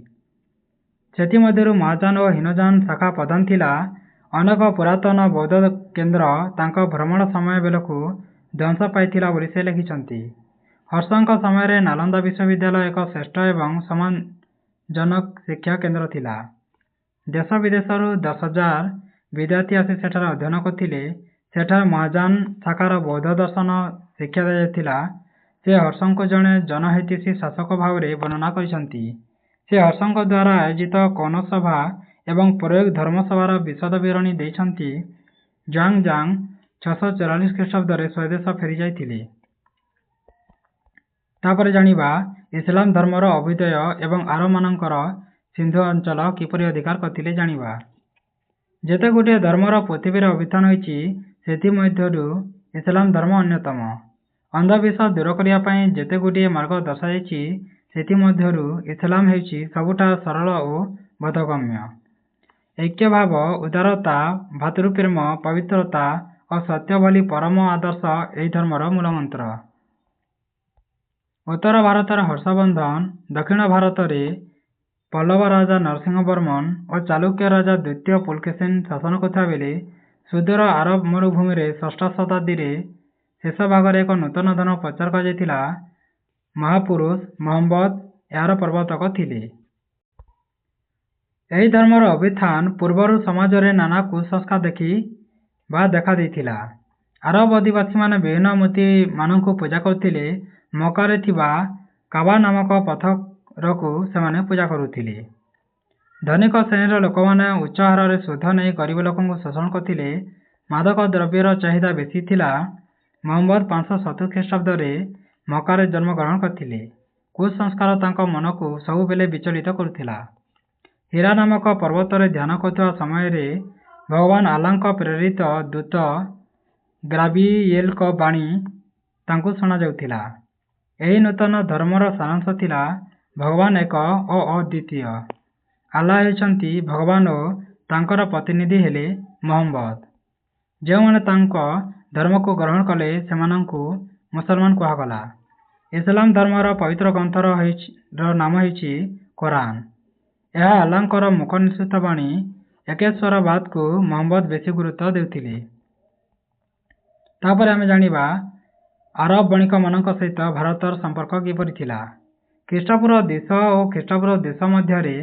ସେଥିମଧ୍ୟରୁ ମହାଯାନ ଓ ହୀନଯାନ ଶାଖା ପ୍ରଧାନ ଥିଲା। ଅନେକ ପୁରାତନ ବୌଦ୍ଧ କେନ୍ଦ୍ର ତାଙ୍କ ଭ୍ରମଣ ସମୟ ବେଳକୁ ଧ୍ୱଂସ ପାଇଥିଲା ବୋଲି ସେ ଲେଖିଛନ୍ତି। ହର୍ଷଙ୍କ ସମୟରେ ନାଲନ୍ଦା ବିଶ୍ୱବିଦ୍ୟାଳୟ ଏକ ଶ୍ରେଷ୍ଠ ଏବଂ ସମ୍ମାନଜନକ ଶିକ୍ଷା କେନ୍ଦ୍ର ଥିଲା। ଦେଶ ବିଦେଶରୁ 10,000 ବିଦ୍ୟାର୍ଥୀ ଆସି ସେଠାରେ ଅଧ୍ୟୟନ କରିଥିଲେ। ସେଠାରେ ମହାଯାନ ଶାଖାର ବୌଦ୍ଧ ଦର୍ଶନ ଶିକ୍ଷା ଦିଆଯାଉଥିଲା। ସେ ହର୍ଷଙ୍କୁ ଜଣେ ଜନହିତୈଷୀ ଶାସକ ଭାବରେ ବର୍ଣ୍ଣନା କରିଛନ୍ତି। ସେ ହର୍ଷଙ୍କ ଦ୍ୱାରା ଆୟୋଜିତ କନୌଜ ସଭା ଏବଂ ପ୍ରୟାଗ ଧର୍ମସଭାର ବିଶଦ ବିବରଣୀ ଦେଇଛନ୍ତି। ଜୁଆଂଜାଂ 644 ଖ୍ରୀଷ୍ଟାବ୍ଦରେ ସ୍ୱଦେଶ ଫେରିଯାଇଥିଲେ। ତାପରେ ଜାଣିବା ଇସଲାମ ଧର୍ମର ଅଭ୍ୟୁଦୟ ଏବଂ ଆରବମାନଙ୍କର ସିନ୍ଧୁ ଅଞ୍ଚଳ କିପରି ଅଧିକାର କରିଥିଲେ ଜାଣିବା। ଯେତେଗୁଡ଼ିଏ ଧର୍ମର ପୃଥିବୀରେ ଅଭ୍ୟୁତ୍ଥାନ ହୋଇଛି, ସେଥିମଧ୍ୟରୁ ଇସଲାମ ଧର୍ମ ଅନ୍ୟତମ। ଅନ୍ଧବିଶ୍ୱାସ ଦୂର କରିବା ପାଇଁ ଯେତେଗୁଡ଼ିଏ ମାର୍ଗ ଦର୍ଶାଯାଇଛି, ସେଥିମଧ୍ୟରୁ ଇସଲାମ ହେଉଛି ସବୁଠାରୁ ସରଳ ଓ ବୋଧଗମ୍ୟ। ଐକ୍ୟଭାବ, ଉଦାରତା, ଭ୍ରାତୃପ୍ରେମ, ପବିତ୍ରତା ଓ ସତ୍ୟ ଭଳି ପରମ ଆଦର୍ଶ ଏହି ଧର୍ମର ମୂଳମନ୍ତ୍ର। ଉତ୍ତର ଭାରତରେ ହର୍ଷବର୍ଦ୍ଧନ, ଦକ୍ଷିଣ ଭାରତରେ ପଲ୍ଲବ ରାଜା ନରସିଂହବର୍ମନ ଓ ଚାଲୁକ୍ୟ ରାଜା ଦ୍ୱିତୀୟ ପୁଲକେଶୀନ ଶାସନ କରୁଥିବା ବେଳେ ସୁଦୂର ଆରବ ମରୁଭୂମିରେ ଷଷ୍ଠ ଶତାବ୍ଦୀରେ ଶେଷ ଭାଗରେ ଏକ ନୂତନ ଧର୍ମ ପ୍ରଚାର କରାଯାଇଥିଲା। ମହାପୁରୁଷ ମହମ୍ମଦ ଏହାର ପ୍ରବର୍ତ୍ତକ ଥିଲେ। ଏହି ଧର୍ମର ଅଭ୍ୟୁତ୍ଥାନ ପୂର୍ବରୁ ସମାଜରେ ନାନା କୁସଂସ୍କାର ଦେଖା ଦେଇଥିଲା। ଆରବ ଅଧିବାସୀମାନେ ବିଭିନ୍ନ ମୂର୍ତ୍ତିମାନଙ୍କୁ ପୂଜା କରୁଥିଲେ। ମକ୍କାରେ ଥିବା କାବା ନାମକ ପଥରକୁ ସେମାନେ ପୂଜା କରୁଥିଲେ। ଧନିକ ଶ୍ରେଣୀର ଲୋକମାନେ ଉଚ୍ଚ ହାରରେ ସୁଧ ନେଇ ଗରିବ ଲୋକଙ୍କୁ ଶୋଷଣ କରୁଥିଲେ। ମାଦକ ଦ୍ରବ୍ୟର ଚାହିଦା ବେଶୀ ଥିଲା। ମହମ୍ମଦ 570 ଖ୍ରୀଷ୍ଟାବ୍ଦରେ ମକ୍କାରେ ଜନ୍ମଗ୍ରହଣ କରିଥିଲେ। କୁସଂସ୍କାର ତାଙ୍କ ମନକୁ ସବୁବେଳେ ବିଚଳିତ କରୁଥିଲା। ହୀରା ନାମକ ପର୍ବତରେ ଧ୍ୟାନ କରୁଥିବା ସମୟରେ ଭଗବାନ ଆଲ୍ଲାହଙ୍କ ପ୍ରେରିତ ଦୂତ ଗାବ୍ରିଏଲଙ୍କ ବାଣୀ ତାଙ୍କୁ ଶୁଣାଯାଉଥିଲା। ଏହି ନୂତନ ଧର୍ମର ସାରାଂଶ ଥିଲା ଭଗବାନ ଏକ ଓ ଅଦ୍ୱିତୀୟ। ଆଲ୍ଲାହ ହେଉଛନ୍ତି ଭଗବାନ ଓ ତାଙ୍କର ପ୍ରତିନିଧି ହେଲେ ମହମ୍ମଦ। ଯେଉଁମାନେ ତାଙ୍କ ଧର୍ମକୁ ଗ୍ରହଣ କଲେ ସେମାନଙ୍କୁ ମୁସଲମାନ କୁହାଗଲା। ଇସଲାମ ଧର୍ମର ପବିତ୍ର ଗ୍ରନ୍ଥର ନାମ ହେଉଛି କୋରାନ। ଏହା ଆଲ୍ଲାହଙ୍କର ମୁଖ ନିଃସୃତ ବାଣୀ। ଏକେଶ୍ୱରବାଦକୁ ମହମ୍ମଦ ବେଶୀ ଗୁରୁତ୍ୱ ଦେଉଥିଲେ। ତାପରେ ଆମେ ଜାଣିବା ଆରବ ବଣିକମାନଙ୍କ ସହିତ ଭାରତର ସମ୍ପର୍କ କିପରି ଥିଲା। ଖ୍ରୀଷ୍ଟପୂର୍ବ 200 ଓ ଖ୍ରୀଷ୍ଟପୂର୍ବ 200 ମଧ୍ୟରେ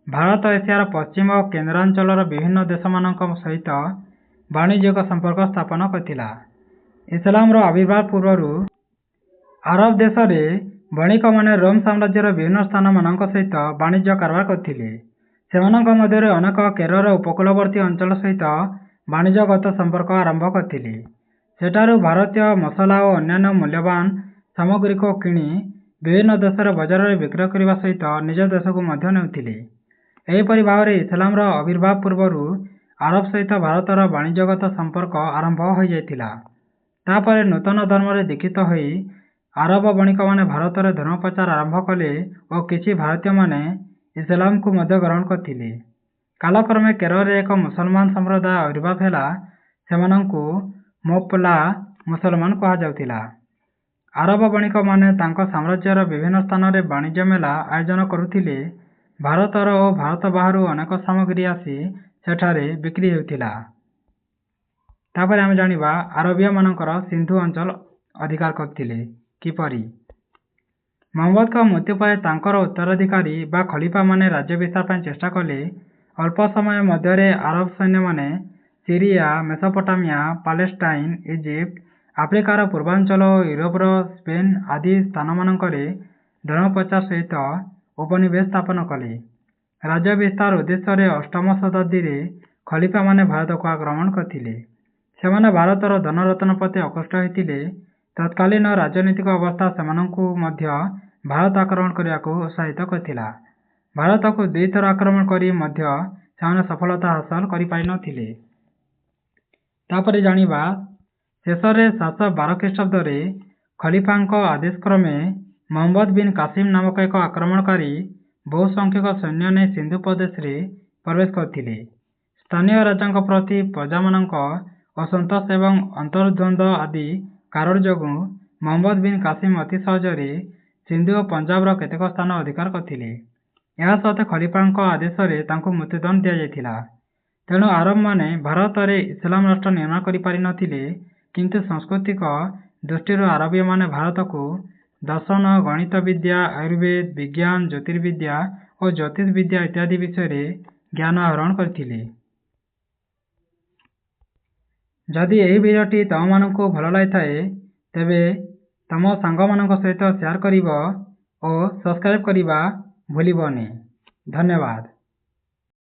ଭାରତ ଏସିଆର ପଶ୍ଚିମ ଓ କେନ୍ଦ୍ରାଞ୍ଚଳର ବିଭିନ୍ନ ଦେଶମାନଙ୍କ ସହିତ ବାଣିଜ୍ୟିକ ସମ୍ପର୍କ ସ୍ଥାପନ କରିଥିଲା। ଇସଲାମର ଆବିର୍ଭାବ ପୂର୍ବରୁ ଆରବ ଦେଶରେ ବଣିକମାନେ ରୋମ ସାମ୍ରାଜ୍ୟର ବିଭିନ୍ନ ସ୍ଥାନମାନଙ୍କ ସହିତ ବାଣିଜ୍ୟ କାରବାର କରିଥିଲେ। ସେମାନଙ୍କ ମଧ୍ୟରେ ଅନେକ କେରଳର ଉପକୂଳବର୍ତ୍ତୀ ଅଞ୍ଚଳ ସହିତ ବାଣିଜ୍ୟଗତ ସମ୍ପର୍କ ଆରମ୍ଭ କରିଥିଲେ। ସେଠାରୁ ଭାରତୀୟ ମସଲା ଓ ଅନ୍ୟାନ୍ୟ ମୂଲ୍ୟବାନ ସାମଗ୍ରୀକୁ କିଣି ବିଭିନ୍ନ ଦେଶର ବଜାରରେ ବିକ୍ରୟ କରିବା ସହିତ ନିଜ ଦେଶକୁ ମଧ୍ୟ ନେଉଥିଲେ। ଏହିପରି ଭାବରେ ଇସଲାମର ଆବିର୍ଭାବ ପୂର୍ବରୁ ଆରବ ସହିତ ଭାରତର ବାଣିଜ୍ୟଗତ ସମ୍ପର୍କ ଆରମ୍ଭ ହୋଇଯାଇଥିଲା। ତାପରେ ନୂତନ ଧର୍ମରେ ଦୀକ୍ଷିତ ହୋଇ ଆରବ ବଣିକମାନେ ଭାରତରେ ଧର୍ମ ପ୍ରଚାର ଆରମ୍ଭ କଲେ ଓ କିଛି ଭାରତୀୟମାନେ ଇସଲାମକୁ ମଧ୍ୟ ଗ୍ରହଣ କରିଥିଲେ। କାଳକ୍ରମେ କେରଳରେ ଏକ ମୁସଲମାନ ସମ୍ପ୍ରଦାୟ ଆବିର୍ଭାବ ହେଲା। ସେମାନଙ୍କୁ ମୋପ୍ଲା ମୁସଲମାନ କୁହାଯାଉଥିଲା। ଆରବ ବଣିକମାନେ ତାଙ୍କ ସାମ୍ରାଜ୍ୟର ବିଭିନ୍ନ ସ୍ଥାନରେ ବାଣିଜ୍ୟ ମେଳା ଆୟୋଜନ କରୁଥିଲେ। ଭାରତର ଓ ଭାରତ ବାହାରୁ ଅନେକ ସାମଗ୍ରୀ ଆସି ସେଠାରେ ବିକ୍ରି ହେଉଥିଲା। ତାପରେ ଆମେ ଜାଣିବା ଆରବୀୟମାନଙ୍କର ସିନ୍ଧୁ ଅଞ୍ଚଳ ଅଧିକାର କରିଥିଲେ କିପରି। ମହମ୍ମଦଙ୍କ ମୃତ୍ୟୁ ପରେ ତାଙ୍କର ଉତ୍ତରାଧିକାରୀ ବା ଖଲିଫାମାନେ ରାଜ୍ୟ ବିସ୍ତାର ପାଇଁ ଚେଷ୍ଟା କଲେ। ଅଳ୍ପ ସମୟ ମଧ୍ୟରେ ଆରବ ସୈନ୍ୟମାନେ ସିରିଆ, ମେସୋପୋଟାମିଆ, ପାଲେଷ୍ଟାଇନ, ଇଜିପ୍ଟ, ଆଫ୍ରିକାର ପୂର୍ବାଞ୍ଚଳ ଓ ୟୁରୋପର ସ୍ପେନ୍ ଆଦି ସ୍ଥାନମାନଙ୍କରେ ଧର୍ମ ପ୍ରଚାର ସହିତ ଉପନିବେଶ ସ୍ଥାପନ କଲେ। ରାଜ୍ୟ ବିସ୍ତାର ଉଦ୍ଦେଶ୍ୟରେ ଅଷ୍ଟମ ଶତାବ୍ଦୀରେ ଖଲିଫାମାନେ ଭାରତକୁ ଆକ୍ରମଣ କରିଥିଲେ। ସେମାନେ ଭାରତର ଧନରତ୍ନ ପ୍ରତି ଆକୃଷ୍ଟ ହୋଇଥିଲେ। ତତ୍କାଳୀନ ରାଜନୈତିକ ଅବସ୍ଥା ସେମାନଙ୍କୁ ମଧ୍ୟ ଭାରତ ଆକ୍ରମଣ କରିବାକୁ ଉତ୍ସାହିତ କରିଥିଲା। ଭାରତକୁ 2 ଥର ଆକ୍ରମଣ କରି ମଧ୍ୟ ସେମାନେ ସଫଳତା ହାସଲ କରିପାରିନଥିଲେ। ତାପରେ ଜାଣିବା ଶେଷରେ 712 ଖ୍ରୀଷ୍ଟାବ୍ଦରେ ଖଲିଫାଙ୍କ ଆଦେଶକ୍ରମେ ମହମ୍ମଦ ବିନ୍ କାସିମ ନାମକ ଏକ ଆକ୍ରମଣକାରୀ ବହୁ ସଂଖ୍ୟକ ସୈନ୍ୟ ନେଇ ସିନ୍ଧୁ ପ୍ରଦେଶରେ ପ୍ରବେଶ କରିଥିଲେ। ସ୍ଥାନୀୟ ରାଜାଙ୍କ ପ୍ରତି ପ୍ରଜାମାନଙ୍କ ଅସନ୍ତୋଷ ଏବଂ ଅନ୍ତର୍ଦ୍ୱନ୍ଦ୍ୱ ଆଦି କାରଣ ଯୋଗୁଁ ମହମ୍ମଦ ବିନ୍ କାସିମ ଅତି ସହଜରେ ସିନ୍ଧୁ ଓ ପଞ୍ଜାବର କେତେକ ସ୍ଥାନ ଅଧିକାର କରିଥିଲେ। ଏହା ସତ୍ତ୍ୱେ ଖଲିଫାଙ୍କ ଆଦେଶରେ ତାଙ୍କୁ ମୃତ୍ୟୁଦଣ୍ଡ ଦିଆଯାଇଥିଲା। ତେଣୁ ଆରବମାନେ ଭାରତରେ ଇସଲାମ ରାଷ୍ଟ୍ର ନିର୍ମାଣ କରିପାରିନଥିଲେ। କିନ୍ତୁ ସାଂସ୍କୃତିକ ଦୃଷ୍ଟିରୁ ଆରବୀୟମାନେ ଭାରତକୁ ଦର୍ଶନ, ଗଣିତ ବିଦ୍ୟା, ଆୟୁର୍ବେଦ, ବିଜ୍ଞାନ, ଜ୍ୟୋତିର୍ବିଦ୍ୟା ଓ ଜ୍ୟୋତିଷ ବିଦ୍ୟା ଇତ୍ୟାଦି ବିଷୟରେ ଜ୍ଞାନ ଆହରଣ କରିଥିଲେ। ଯଦି ଏହି ଭିଡ଼ିଓଟି ତମମାନଙ୍କୁ ଭଲ ଲାଗିଥାଏ ତେବେ ତମ ସାଙ୍ଗମାନଙ୍କ ସହିତ ସେୟାର କରିବ ଓ ସବସ୍କ୍ରାଇବ କରିବା ଭୁଲିବନି। ଧନ୍ୟବାଦ।